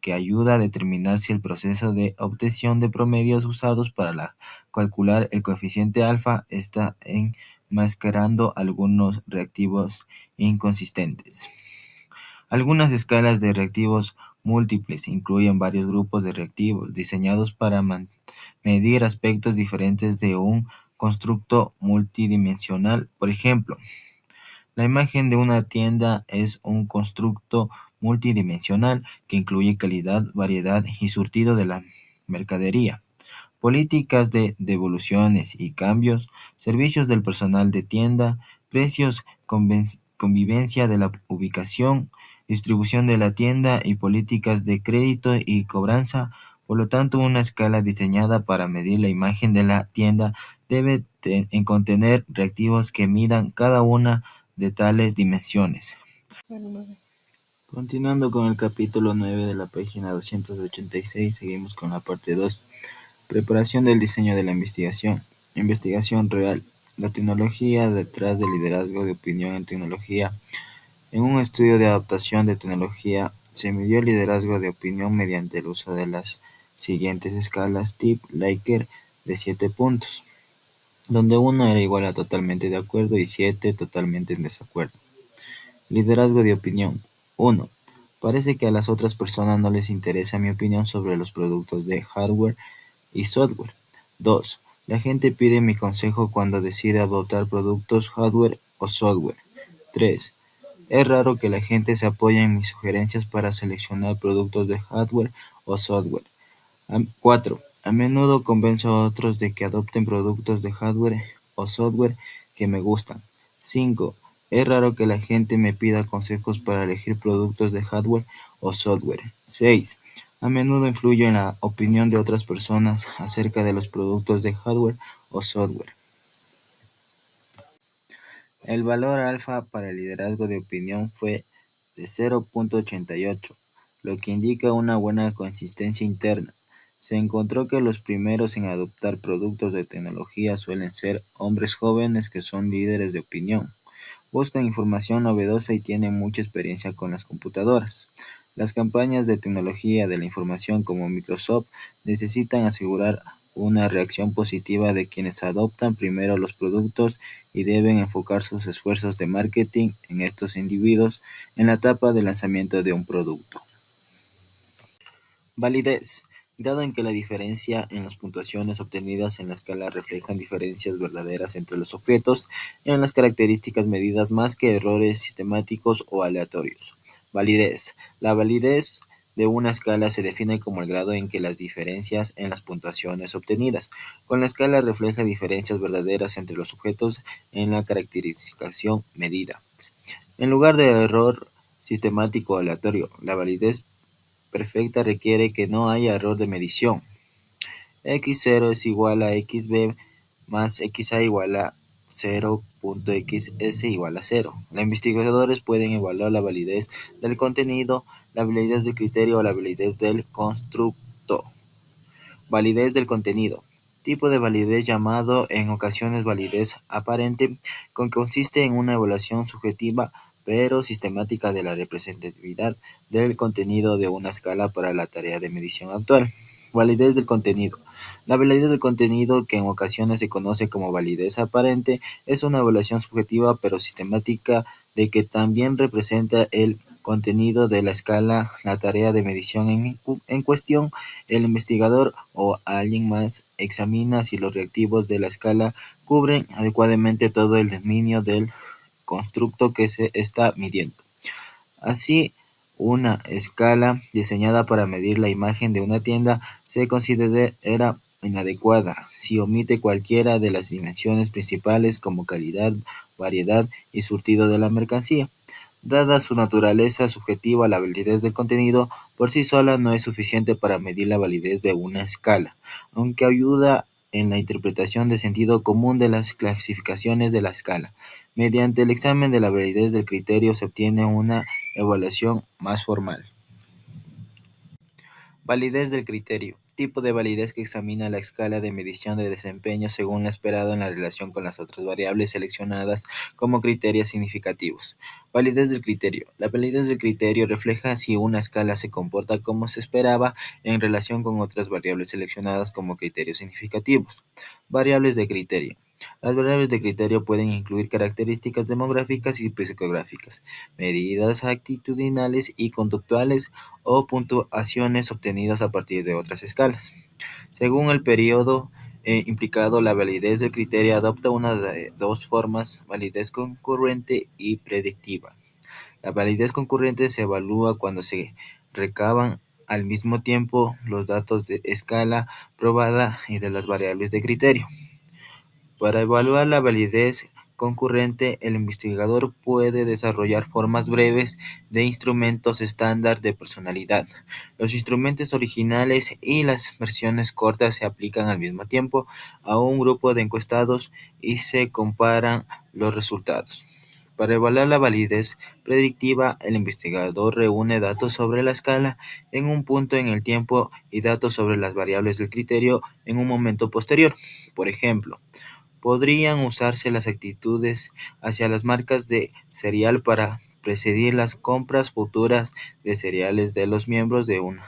que ayuda a determinar si el proceso de obtención de promedios usados para calcular el coeficiente alfa está enmascarando algunos reactivos inconsistentes. Algunas escalas de reactivos múltiples incluyen varios grupos de reactivos diseñados para medir aspectos diferentes de un constructo multidimensional. Por ejemplo, la imagen de una tienda es un constructo multidimensional que incluye calidad, variedad y surtido de la mercadería, políticas de devoluciones y cambios, servicios del personal de tienda, precios, convivencia de la ubicación, distribución de la tienda y políticas de crédito y cobranza. Por lo tanto, una escala diseñada para medir la imagen de la tienda debe contener reactivos que midan cada una de tales dimensiones. Continuando con el capítulo 9 de la página 286, seguimos con la parte 2. Preparación del diseño de la investigación. Investigación real. La tecnología detrás del liderazgo de opinión en tecnología. En un estudio de adaptación de tecnología, se midió el liderazgo de opinión mediante el uso de las siguientes escalas TIP-Likert de 7 puntos, donde 1 era igual a totalmente de acuerdo y 7 totalmente en desacuerdo. Liderazgo de opinión. 1. Parece que a las otras personas no les interesa mi opinión sobre los productos de hardware y software. 2. La gente pide mi consejo cuando decide adoptar productos hardware o software. 3. Es raro que la gente se apoye en mis sugerencias para seleccionar productos de hardware o software. 4. A menudo convenzo a otros de que adopten productos de hardware o software que me gustan. 5. Es raro que la gente me pida consejos para elegir productos de hardware o software. 6. A menudo influyo en la opinión de otras personas acerca de los productos de hardware o software. El valor alfa para el liderazgo de opinión fue de 0.88, lo que indica una buena consistencia interna. Se encontró que los primeros en adoptar productos de tecnología suelen ser hombres jóvenes que son líderes de opinión, buscan información novedosa y tienen mucha experiencia con las computadoras. Las campañas de tecnología de la información como Microsoft necesitan asegurar una reacción positiva de quienes adoptan primero los productos y deben enfocar sus esfuerzos de marketing en estos individuos en la etapa de lanzamiento de un producto. Validez. Grado en que la diferencia en las puntuaciones obtenidas en la escala reflejan diferencias verdaderas entre los objetos en las características medidas más que errores sistemáticos o aleatorios. Validez. La validez de una escala se define como el grado en que las diferencias en las puntuaciones obtenidas con la escala refleja diferencias verdaderas entre los objetos en la caracterización medida. En lugar de error sistemático aleatorio, la validez perfecta requiere que no haya error de medición. X0 es igual a xb más xa igual a 0.xs igual a 0. Los investigadores pueden evaluar la validez del contenido, la validez del criterio o la validez del constructo. Validez del contenido. Tipo de validez llamado en ocasiones validez aparente, que consiste en una evaluación subjetiva pero sistemática de la representatividad del contenido de una escala para la tarea de medición actual. Validez del contenido. La validez del contenido, que en ocasiones se conoce como validez aparente, es una evaluación subjetiva pero sistemática de que también representa el contenido de la escala, la tarea de medición en cuestión. El investigador o alguien más examina si los reactivos de la escala cubren adecuadamente todo el dominio del constructo que se está midiendo. Así, una escala diseñada para medir la imagen de una tienda se considera inadecuada si omite cualquiera de las dimensiones principales como calidad, variedad y surtido de la mercancía. Dada su naturaleza subjetiva, la validez del contenido por sí sola no es suficiente para medir la validez de una escala, aunque ayuda en la interpretación de sentido común de las clasificaciones de la escala. Mediante el examen de la validez del criterio se obtiene una evaluación más formal. Validez del criterio. Tipo de validez que examina la escala de medición de desempeño según lo esperado en la relación con las otras variables seleccionadas como criterios significativos. Validez del criterio. La validez del criterio refleja si una escala se comporta como se esperaba en relación con otras variables seleccionadas como criterios significativos. Variables de criterio. Las variables de criterio pueden incluir características demográficas y psicográficas, medidas actitudinales y conductuales o puntuaciones obtenidas a partir de otras escalas. Según el periodo implicado, la validez del criterio adopta una de dos formas: validez concurrente y predictiva. La validez concurrente se evalúa cuando se recaban al mismo tiempo los datos de escala probada y de las variables de criterio. Para evaluar la validez concurrente, el investigador puede desarrollar formas breves de instrumentos estándar de personalidad. Los instrumentos originales y las versiones cortas se aplican al mismo tiempo a un grupo de encuestados y se comparan los resultados. Para evaluar la validez predictiva, el investigador reúne datos sobre la escala en un punto en el tiempo y datos sobre las variables del criterio en un momento posterior. Por ejemplo, podrían usarse las actitudes hacia las marcas de cereal para predecir las compras futuras de cereales de los miembros de un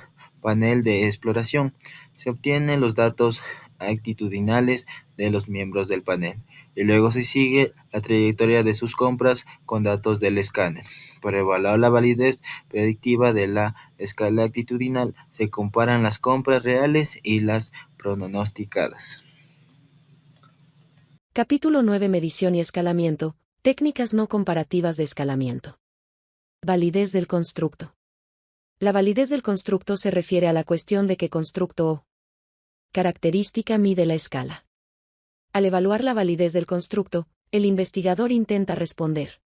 panel de exploración. Se obtienen los datos actitudinales de los miembros del panel y luego se sigue la trayectoria de sus compras con datos del escáner. Para evaluar la validez predictiva de la escala actitudinal, se comparan las compras reales y las pronosticadas. Capítulo 9. Medición y escalamiento. Técnicas no comparativas de escalamiento. Validez del constructo. La validez del constructo se refiere a la cuestión de qué constructo o característica mide la escala. Al evaluar la validez del constructo, el investigador intenta responder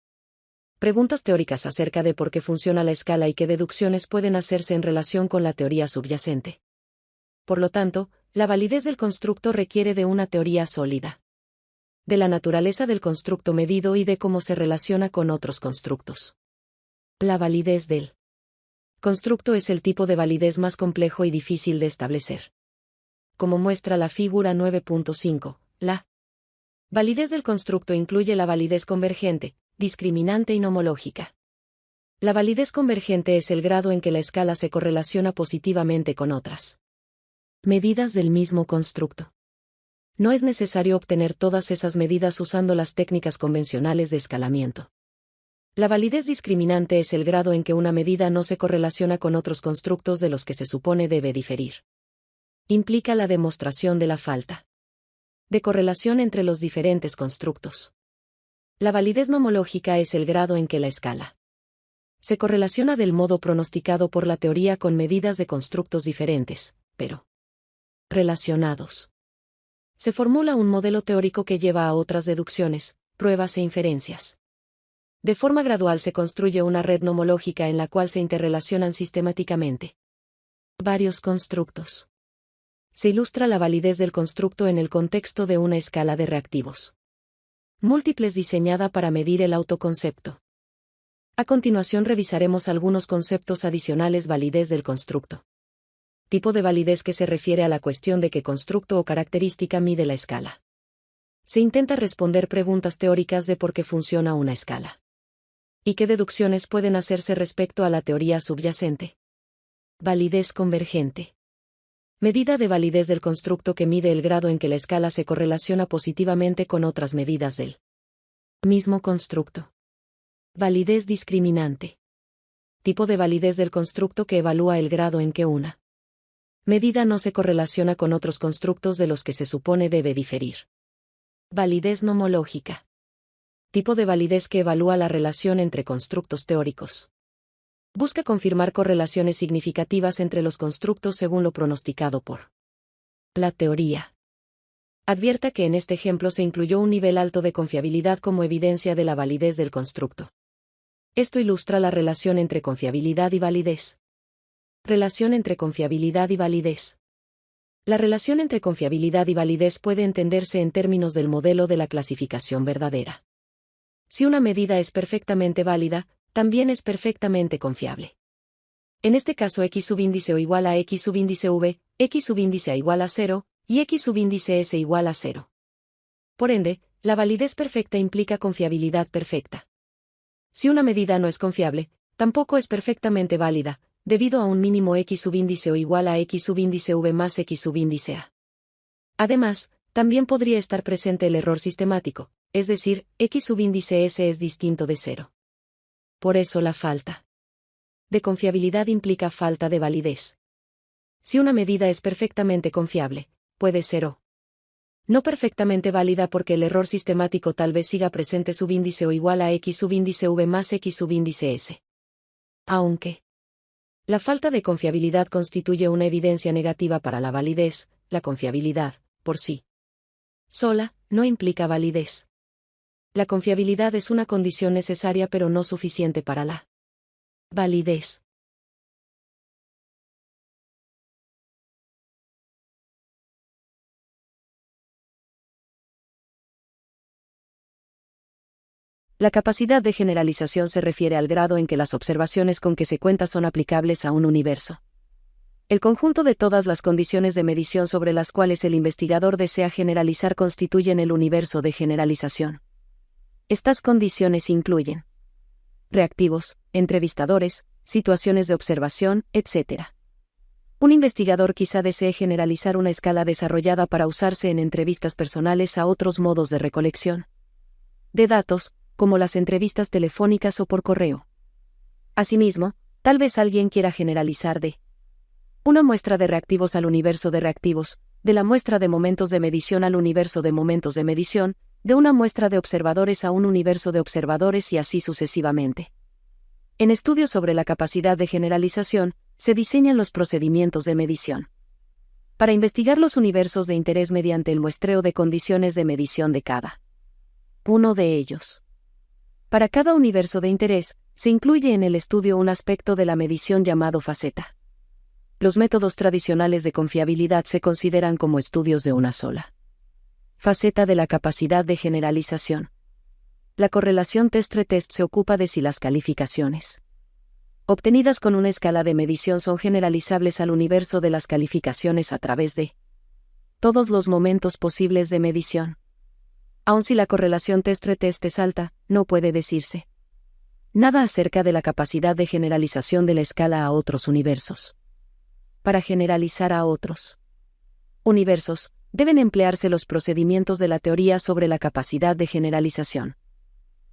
preguntas teóricas acerca de por qué funciona la escala y qué deducciones pueden hacerse en relación con la teoría subyacente. Por lo tanto, la validez del constructo requiere de una teoría sólida, de la naturaleza del constructo medido y de cómo se relaciona con otros constructos. La validez del constructo es el tipo de validez más complejo y difícil de establecer. Como muestra la figura 9.5, la validez del constructo incluye la validez convergente, discriminante y nomológica. La validez convergente es el grado en que la escala se correlaciona positivamente con otras medidas del mismo constructo. No es necesario obtener todas esas medidas usando las técnicas convencionales de escalamiento. La validez discriminante es el grado en que una medida no se correlaciona con otros constructos de los que se supone debe diferir. Implica la demostración de la falta de correlación entre los diferentes constructos. La validez nomológica es el grado en que la escala Se correlaciona del modo pronosticado por la teoría con medidas de constructos diferentes, pero relacionados. Se formula un modelo teórico que lleva a otras deducciones, pruebas e inferencias. De forma gradual se construye una red nomológica en la cual se interrelacionan sistemáticamente varios constructos. Se ilustra la validez del constructo en el contexto de una escala de reactivos múltiples diseñada para medir el autoconcepto. A continuación revisaremos algunos conceptos adicionales: validez del constructo. Tipo de validez, que se refiere a la cuestión de qué constructo o característica mide la escala. Se intenta responder preguntas teóricas de por qué funciona una escala y qué deducciones pueden hacerse respecto a la teoría subyacente. Validez convergente. Medida de validez del constructo que mide el grado en que la escala se correlaciona positivamente con otras medidas del mismo constructo. Validez discriminante. Tipo de validez del constructo que evalúa el grado en que una medida no se correlaciona con otros constructos de los que se supone debe diferir. Validez nomológica. Tipo de validez que evalúa la relación entre constructos teóricos. Busca confirmar correlaciones significativas entre los constructos según lo pronosticado por la teoría. Advierta que en este ejemplo se incluyó un nivel alto de confiabilidad como evidencia de la validez del constructo. Esto ilustra la relación entre confiabilidad y validez. Relación entre confiabilidad y validez. La relación entre confiabilidad y validez puede entenderse en términos del modelo de la clasificación verdadera. Si una medida es perfectamente válida, también es perfectamente confiable. En este caso, X subíndice O igual a X subíndice V, X subíndice A igual a 0, y X subíndice S igual a 0. Por ende, la validez perfecta implica confiabilidad perfecta. Si una medida no es confiable, tampoco es perfectamente válida, debido a un mínimo X subíndice O igual a X subíndice V más X subíndice A. Además, también podría estar presente el error sistemático, es decir, X subíndice S es distinto de 0. Por eso la falta de confiabilidad implica falta de validez. Si una medida es perfectamente confiable, puede ser O no perfectamente válida porque el error sistemático tal vez siga presente subíndice O igual a X subíndice V más X subíndice S. Aunque la falta de confiabilidad constituye una evidencia negativa para la validez, la confiabilidad, por sí sola, no implica validez. La confiabilidad es una condición necesaria pero no suficiente para la validez. La capacidad de generalización se refiere al grado en que las observaciones con que se cuenta son aplicables a un universo. El conjunto de todas las condiciones de medición sobre las cuales el investigador desea generalizar constituyen el universo de generalización. Estas condiciones incluyen reactivos, entrevistadores, situaciones de observación, etc. Un investigador quizá desee generalizar una escala desarrollada para usarse en entrevistas personales a otros modos de recolección de datos, como las entrevistas telefónicas o por correo. Asimismo, tal vez alguien quiera generalizar de una muestra de reactivos al universo de reactivos, de la muestra de momentos de medición al universo de momentos de medición, de una muestra de observadores a un universo de observadores y así sucesivamente. En estudios sobre la capacidad de generalización, se diseñan los procedimientos de medición para investigar los universos de interés mediante el muestreo de condiciones de medición de cada uno de ellos. Para cada universo de interés, se incluye en el estudio un aspecto de la medición llamado faceta. Los métodos tradicionales de confiabilidad se consideran como estudios de una sola faceta de la capacidad de generalización. La correlación test-retest se ocupa de si las calificaciones obtenidas con una escala de medición son generalizables al universo de las calificaciones a través de todos los momentos posibles de medición. Aun si la correlación test-retest es alta, no puede decirse nada acerca de la capacidad de generalización de la escala a otros universos. Para generalizar a otros universos, deben emplearse los procedimientos de la teoría sobre la capacidad de generalización.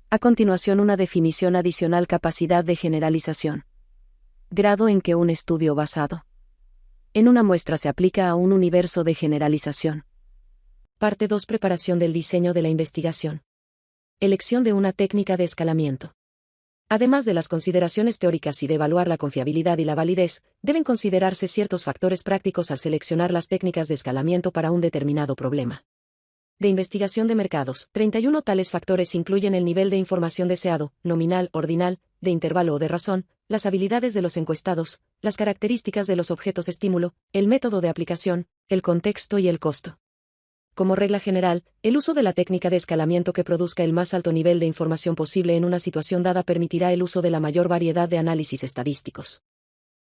A continuación, una definición adicional: capacidad de generalización. Grado en que un estudio basado en una muestra se aplica a un universo de generalización. Parte 2. Preparación del diseño de la investigación. Elección de una técnica de escalamiento. Además de las consideraciones teóricas y de evaluar la confiabilidad y la validez, deben considerarse ciertos factores prácticos al seleccionar las técnicas de escalamiento para un determinado problema. De investigación de mercados, 31 tales factores incluyen el nivel de información deseado, nominal, ordinal, de intervalo o de razón, las habilidades de los encuestados, las características de los objetos estímulo, el método de aplicación, el contexto y el costo. Como regla general, el uso de la técnica de escalamiento que produzca el más alto nivel de información posible en una situación dada permitirá el uso de la mayor variedad de análisis estadísticos.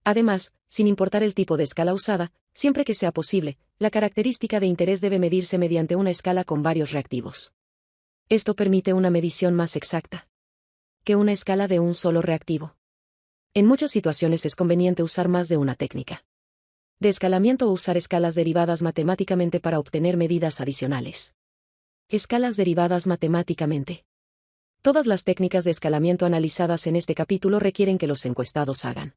Además, sin importar el tipo de escala usada, siempre que sea posible, la característica de interés debe medirse mediante una escala con varios reactivos. Esto permite una medición más exacta que una escala de un solo reactivo. En muchas situaciones es conveniente usar más de una técnica de escalamiento o usar escalas derivadas matemáticamente para obtener medidas adicionales. Escalas derivadas matemáticamente. Todas las técnicas de escalamiento analizadas en este capítulo requieren que los encuestados hagan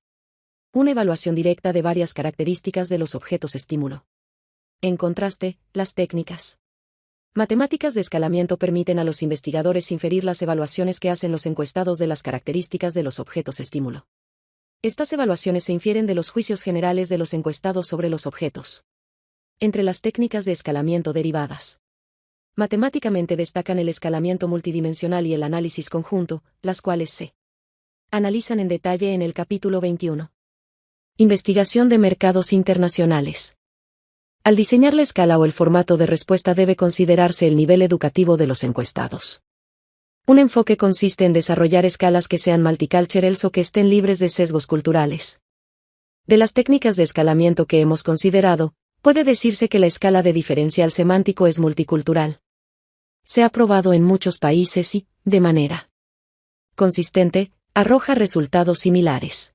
una evaluación directa de varias características de los objetos estímulo. En contraste, las técnicas matemáticas de escalamiento permiten a los investigadores inferir las evaluaciones que hacen los encuestados de las características de los objetos estímulo. Estas evaluaciones se infieren de los juicios generales de los encuestados sobre los objetos. Entre las técnicas de escalamiento derivadas, matemáticamente destacan el escalamiento multidimensional y el análisis conjunto, las cuales se analizan en detalle en el capítulo 21. Investigación de mercados internacionales. Al diseñar la escala o el formato de respuesta debe considerarse el nivel educativo de los encuestados. Un enfoque consiste en desarrollar escalas que sean multiculturales o que estén libres de sesgos culturales. De las técnicas de escalamiento que hemos considerado, puede decirse que la escala de diferencial semántico es multicultural. Se ha probado en muchos países y, de manera consistente, arroja resultados similares.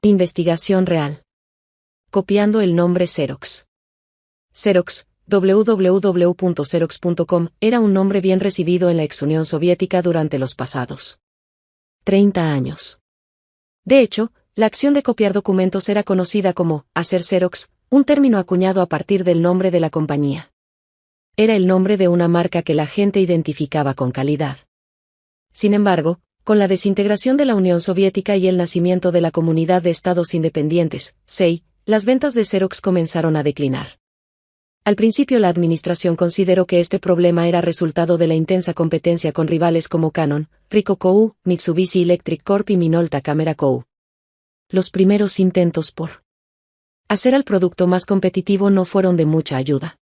Investigación real. Copiando el nombre Xerox. Xerox, www.xerox.com, era un nombre bien recibido en la ex Unión Soviética durante los pasados 30 años. De hecho, la acción de copiar documentos era conocida como hacer Xerox, un término acuñado a partir del nombre de la compañía. Era el nombre de una marca que la gente identificaba con calidad. Sin embargo, con la desintegración de la Unión Soviética y el nacimiento de la Comunidad de Estados Independientes, CEI, las ventas de Xerox comenzaron a declinar. Al principio la administración consideró que este problema era resultado de la intensa competencia con rivales como Canon, Ricoh Co., Mitsubishi Electric Corp y Minolta Camera Co. Los primeros intentos por hacer al producto más competitivo no fueron de mucha ayuda.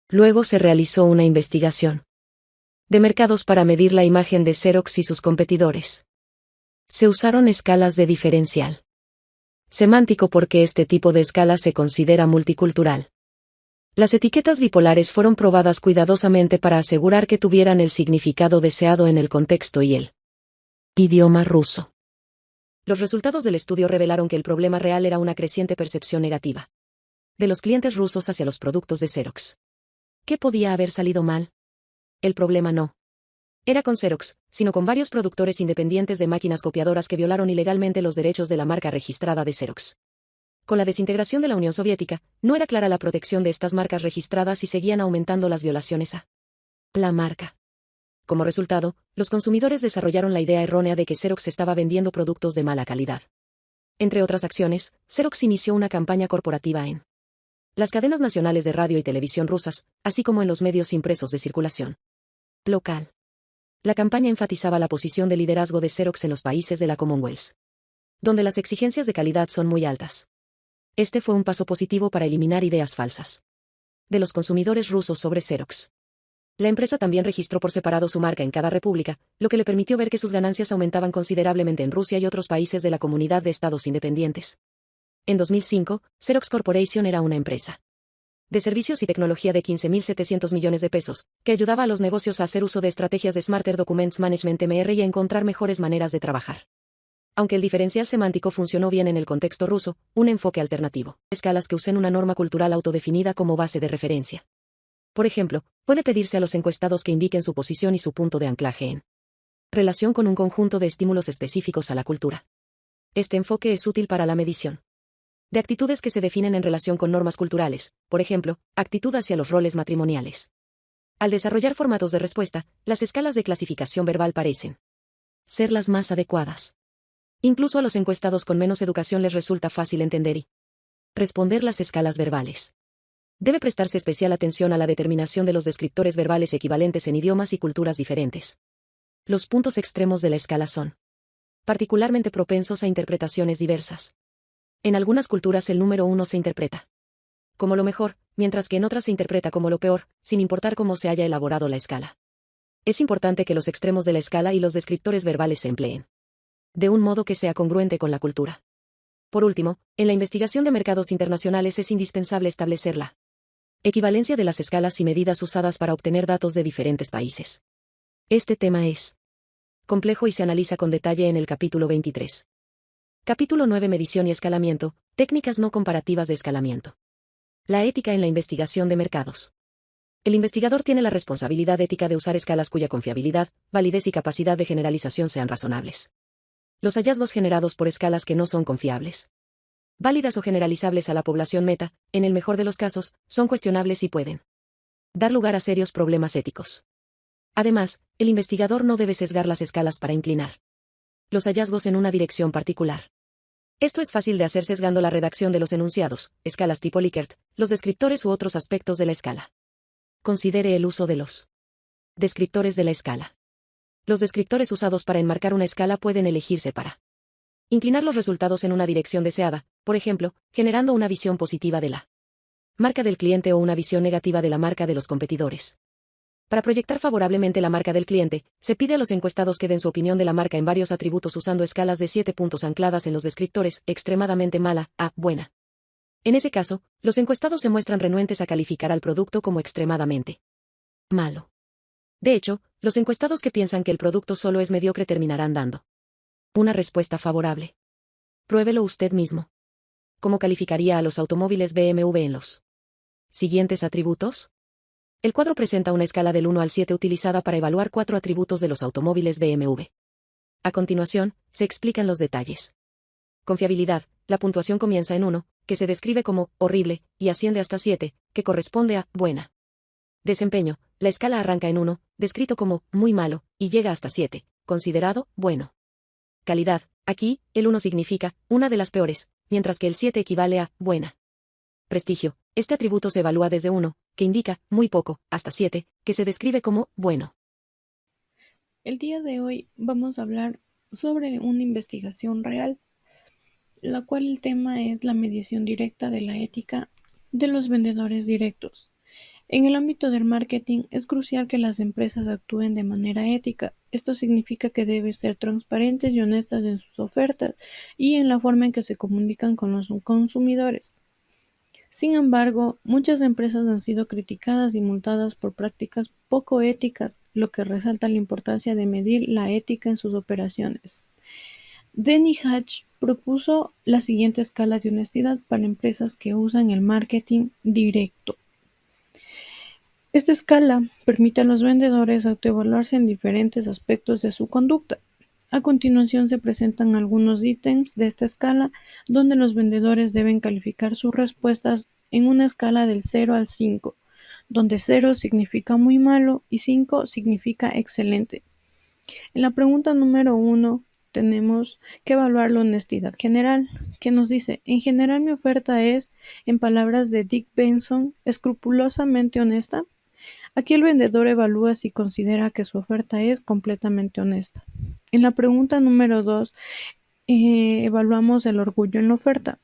Luego se realizó una investigación de mercados para medir la imagen de Xerox y sus competidores. Se usaron escalas de diferencial semántico porque este tipo de escala se considera multicultural. Las etiquetas bipolares fueron probadas cuidadosamente para asegurar que tuvieran el significado deseado en el contexto y el idioma ruso. Los resultados del estudio revelaron que el problema real era una creciente percepción negativa de los clientes rusos hacia los productos de Xerox. ¿Qué podía haber salido mal? El problema no era con Xerox, sino con varios productores independientes de máquinas copiadoras que violaron ilegalmente los derechos de la marca registrada de Xerox. Con la desintegración de la Unión Soviética, no era clara la protección de estas marcas registradas y seguían aumentando las violaciones a la marca. Como resultado, los consumidores desarrollaron la idea errónea de que Xerox estaba vendiendo productos de mala calidad. Entre otras acciones, Xerox inició una campaña corporativa en las cadenas nacionales de radio y televisión rusas, así como en los medios impresos de circulación local. La campaña enfatizaba la posición de liderazgo de Xerox en los países de la Commonwealth, donde las exigencias de calidad son muy altas. Este fue un paso positivo para eliminar ideas falsas de los consumidores rusos sobre Xerox. La empresa también registró por separado su marca en cada república, lo que le permitió ver que sus ganancias aumentaban considerablemente en Rusia y otros países de la Comunidad de Estados Independientes. En 2005, Xerox Corporation era una empresa de servicios y tecnología de 15.700 millones de pesos, que ayudaba a los negocios a hacer uso de estrategias de Smarter Documents Management MR y a encontrar mejores maneras de trabajar. Aunque el diferencial semántico funcionó bien en el contexto ruso, un enfoque alternativo, escalas que usen una norma cultural autodefinida como base de referencia. Por ejemplo, puede pedirse a los encuestados que indiquen su posición y su punto de anclaje en relación con un conjunto de estímulos específicos a la cultura. Este enfoque es útil para la medición de actitudes que se definen en relación con normas culturales, por ejemplo, actitud hacia los roles matrimoniales. Al desarrollar formatos de respuesta, las escalas de clasificación verbal parecen ser las más adecuadas. Incluso a los encuestados con menos educación les resulta fácil entender y responder las escalas verbales. Debe prestarse especial atención a la determinación de los descriptores verbales equivalentes en idiomas y culturas diferentes. Los puntos extremos de la escala son particularmente propensos a interpretaciones diversas. En algunas culturas el número 1 se interpreta como lo mejor, mientras que en otras se interpreta como lo peor, sin importar cómo se haya elaborado la escala. Es importante que los extremos de la escala y los descriptores verbales se empleen de un modo que sea congruente con la cultura. Por último, en la investigación de mercados internacionales es indispensable establecer la equivalencia de las escalas y medidas usadas para obtener datos de diferentes países. Este tema es complejo y se analiza con detalle en el capítulo 23. Capítulo 9. Medición y escalamiento, técnicas no comparativas de escalamiento. La ética en la investigación de mercados. El investigador tiene la responsabilidad ética de usar escalas cuya confiabilidad, validez y capacidad de generalización sean razonables. Los hallazgos generados por escalas que no son confiables, válidas o generalizables a la población meta, en el mejor de los casos, son cuestionables y pueden dar lugar a serios problemas éticos. Además, el investigador no debe sesgar las escalas para inclinar los hallazgos en una dirección particular. Esto es fácil de hacer sesgando la redacción de los enunciados, escalas tipo Likert, los descriptores u otros aspectos de la escala. Considere el uso de los descriptores de la escala. Los descriptores usados para enmarcar una escala pueden elegirse para inclinar los resultados en una dirección deseada, por ejemplo, generando una visión positiva de la marca del cliente o una visión negativa de la marca de los competidores. Para proyectar favorablemente la marca del cliente, se pide a los encuestados que den su opinión de la marca en varios atributos usando escalas de 7 puntos ancladas en los descriptores, extremadamente mala, a buena. En ese caso, los encuestados se muestran renuentes a calificar al producto como extremadamente malo. De hecho, los encuestados que piensan que el producto solo es mediocre terminarán dando una respuesta favorable. Pruébelo usted mismo. ¿Cómo calificaría a los automóviles BMW en los siguientes atributos? El cuadro presenta una escala del 1 al 7 utilizada para evaluar 4 atributos de los automóviles BMW. A continuación, se explican los detalles. Confiabilidad, la puntuación comienza en 1, que se describe como horrible, y asciende hasta 7, que corresponde a buena. Desempeño, la escala arranca en 1, descrito como muy malo, y llega hasta 7, considerado bueno. Calidad, aquí, el 1 significa una de las peores, mientras que el 7 equivale a buena. Prestigio, este atributo se evalúa desde 1, que indica muy poco, hasta 7, que se describe como bueno. El día de hoy vamos a hablar sobre una investigación real, la cual el tema es la medición directa de la ética de los vendedores directos. En el ámbito del marketing es crucial que las empresas actúen de manera ética. Esto significa que deben ser transparentes y honestas en sus ofertas y en la forma en que se comunican con los consumidores. Sin embargo, muchas empresas han sido criticadas y multadas por prácticas poco éticas, lo que resalta la importancia de medir la ética en sus operaciones. Denny Hatch propuso la siguiente escala de honestidad para empresas que usan el marketing directo. Esta escala permite a los vendedores autoevaluarse en diferentes aspectos de su conducta. A continuación se presentan algunos ítems de esta escala donde los vendedores deben calificar sus respuestas en una escala del 0 al 5, donde 0 significa muy malo y 5 significa excelente. En la pregunta número 1 tenemos que evaluar la honestidad general, que nos dice, en general mi oferta es, en palabras de Dick Benson, escrupulosamente honesta. Aquí el vendedor evalúa si considera que su oferta es completamente honesta. En la pregunta número 2, evaluamos el orgullo en la oferta,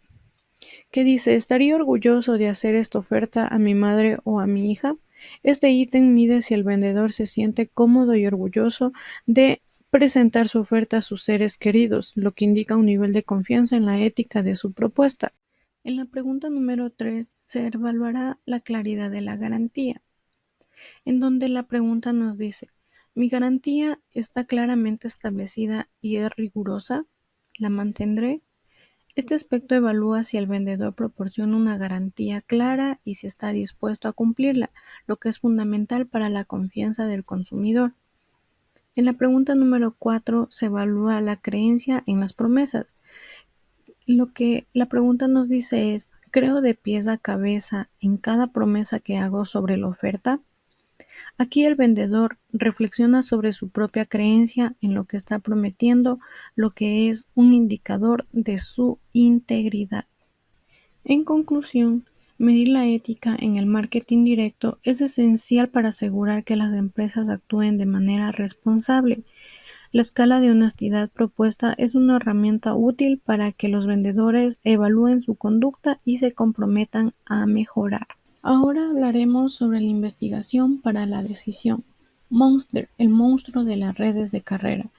que dice, ¿estaría orgulloso de hacer esta oferta a mi madre o a mi hija? Este ítem mide si el vendedor se siente cómodo y orgulloso de presentar su oferta a sus seres queridos, lo que indica un nivel de confianza en la ética de su propuesta. En la pregunta número 3 se evaluará la claridad de la garantía, en donde la pregunta nos dice, ¿mi garantía está claramente establecida y es rigurosa? ¿La mantendré? Este aspecto evalúa si el vendedor proporciona una garantía clara y si está dispuesto a cumplirla, lo que es fundamental para la confianza del consumidor. En la pregunta número 4 se evalúa la creencia en las promesas. Lo que la pregunta nos dice es, ¿creo de pies a cabeza en cada promesa que hago sobre la oferta? Aquí el vendedor reflexiona sobre su propia creencia en lo que está prometiendo, lo que es un indicador de su integridad. En conclusión, medir la ética en el marketing directo es esencial para asegurar que las empresas actúen de manera responsable. La escala de honestidad propuesta es una herramienta útil para que los vendedores evalúen su conducta y se comprometan a mejorar. Ahora hablaremos sobre la investigación para la decisión. Monster, el monstruo de las redes de carrera.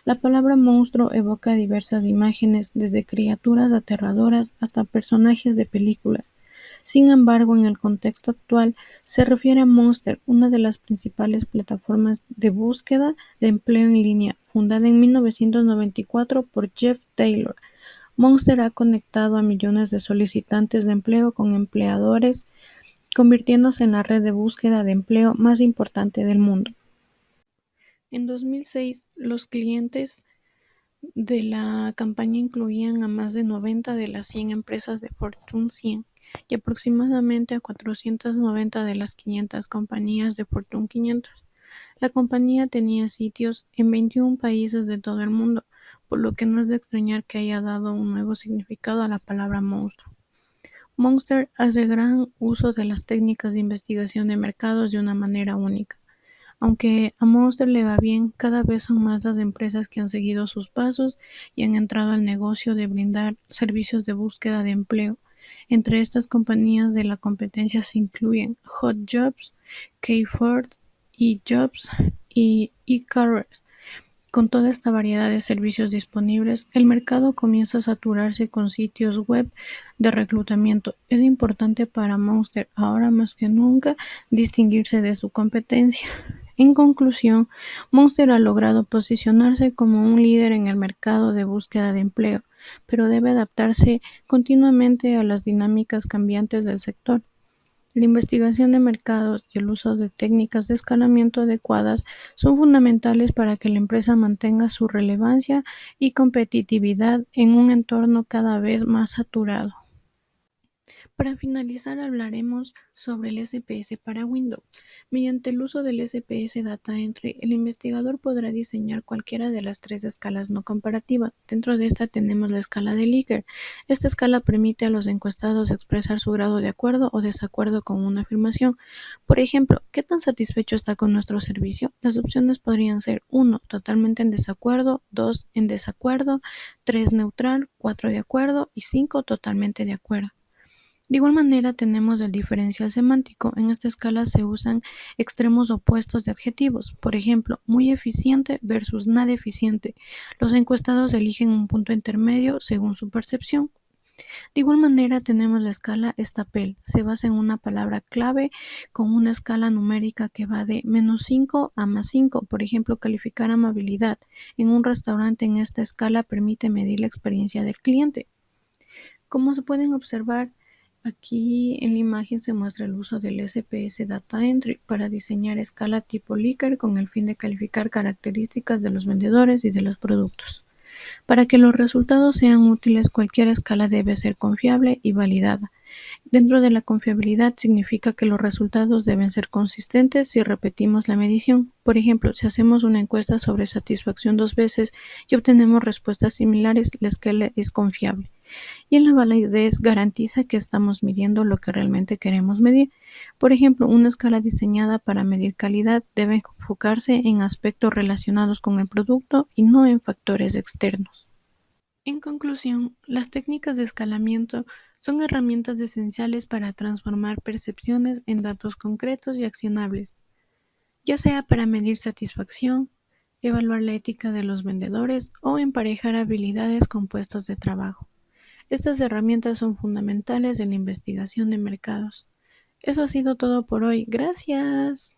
La palabra monstruo evoca diversas imágenes, desde criaturas aterradoras hasta personajes de películas. Sin embargo, en el contexto actual, se refiere a Monster, una de las principales plataformas de búsqueda de empleo en línea, fundada en 1994 por Jeff Taylor. Monster ha conectado a millones de solicitantes de empleo con empleadores, convirtiéndose en la red de búsqueda de empleo más importante del mundo. En 2006, los clientes de la campaña incluían a más de 90 de las 100 empresas de Fortune 100 y aproximadamente a 490 de las 500 compañías de Fortune 500. La compañía tenía sitios en 21 países de todo el mundo, por lo que no es de extrañar que haya dado un nuevo significado a la palabra monstruo. Monster hace gran uso de las técnicas de investigación de mercados de una manera única. Aunque a Monster le va bien, cada vez son más las empresas que han seguido sus pasos y han entrado al negocio de brindar servicios de búsqueda de empleo. Entre estas compañías de la competencia se incluyen HotJobs, Kforce, eJobs y eCareers. Con toda esta variedad de servicios disponibles, el mercado comienza a saturarse con sitios web de reclutamiento. Es importante para Monster, ahora más que nunca, distinguirse de su competencia. En conclusión, Monster ha logrado posicionarse como un líder en el mercado de búsqueda de empleo, pero debe adaptarse continuamente a las dinámicas cambiantes del sector. La investigación de mercados y el uso de técnicas de escalamiento adecuadas son fundamentales para que la empresa mantenga su relevancia y competitividad en un entorno cada vez más saturado. Para finalizar, hablaremos sobre el SPS para Windows. Mediante el uso del SPS Data Entry, el investigador podrá diseñar cualquiera de las 3 escalas no comparativas. Dentro de esta tenemos la escala de Likert. Esta escala permite a los encuestados expresar su grado de acuerdo o desacuerdo con una afirmación. Por ejemplo, ¿qué tan satisfecho está con nuestro servicio? Las opciones podrían ser 1, totalmente en desacuerdo, 2, en desacuerdo, 3, neutral, 4, de acuerdo y 5, totalmente de acuerdo. De igual manera tenemos el diferencial semántico. En esta escala se usan extremos opuestos de adjetivos. Por ejemplo, muy eficiente versus nada eficiente. Los encuestados eligen un punto intermedio según su percepción. De igual manera tenemos la escala Stapel. Se basa en una palabra clave con una escala numérica que va de -5 a +5. Por ejemplo, calificar amabilidad. En un restaurante en esta escala permite medir la experiencia del cliente. Como se pueden observar, aquí en la imagen se muestra el uso del SPS Data Entry para diseñar escala tipo Likert con el fin de calificar características de los vendedores y de los productos. Para que los resultados sean útiles, cualquier escala debe ser confiable y validada. Dentro de la confiabilidad significa que los resultados deben ser consistentes si repetimos la medición. Por ejemplo, si hacemos una encuesta sobre satisfacción 2 veces y obtenemos respuestas similares, la escala es confiable. Y en la validez garantiza que estamos midiendo lo que realmente queremos medir. Por ejemplo, una escala diseñada para medir calidad debe enfocarse en aspectos relacionados con el producto y no en factores externos. En conclusión, las técnicas de escalamiento son herramientas esenciales para transformar percepciones en datos concretos y accionables, ya sea para medir satisfacción, evaluar la ética de los vendedores o emparejar habilidades con puestos de trabajo. Estas herramientas son fundamentales en la investigación de mercados. Eso ha sido todo por hoy. Gracias.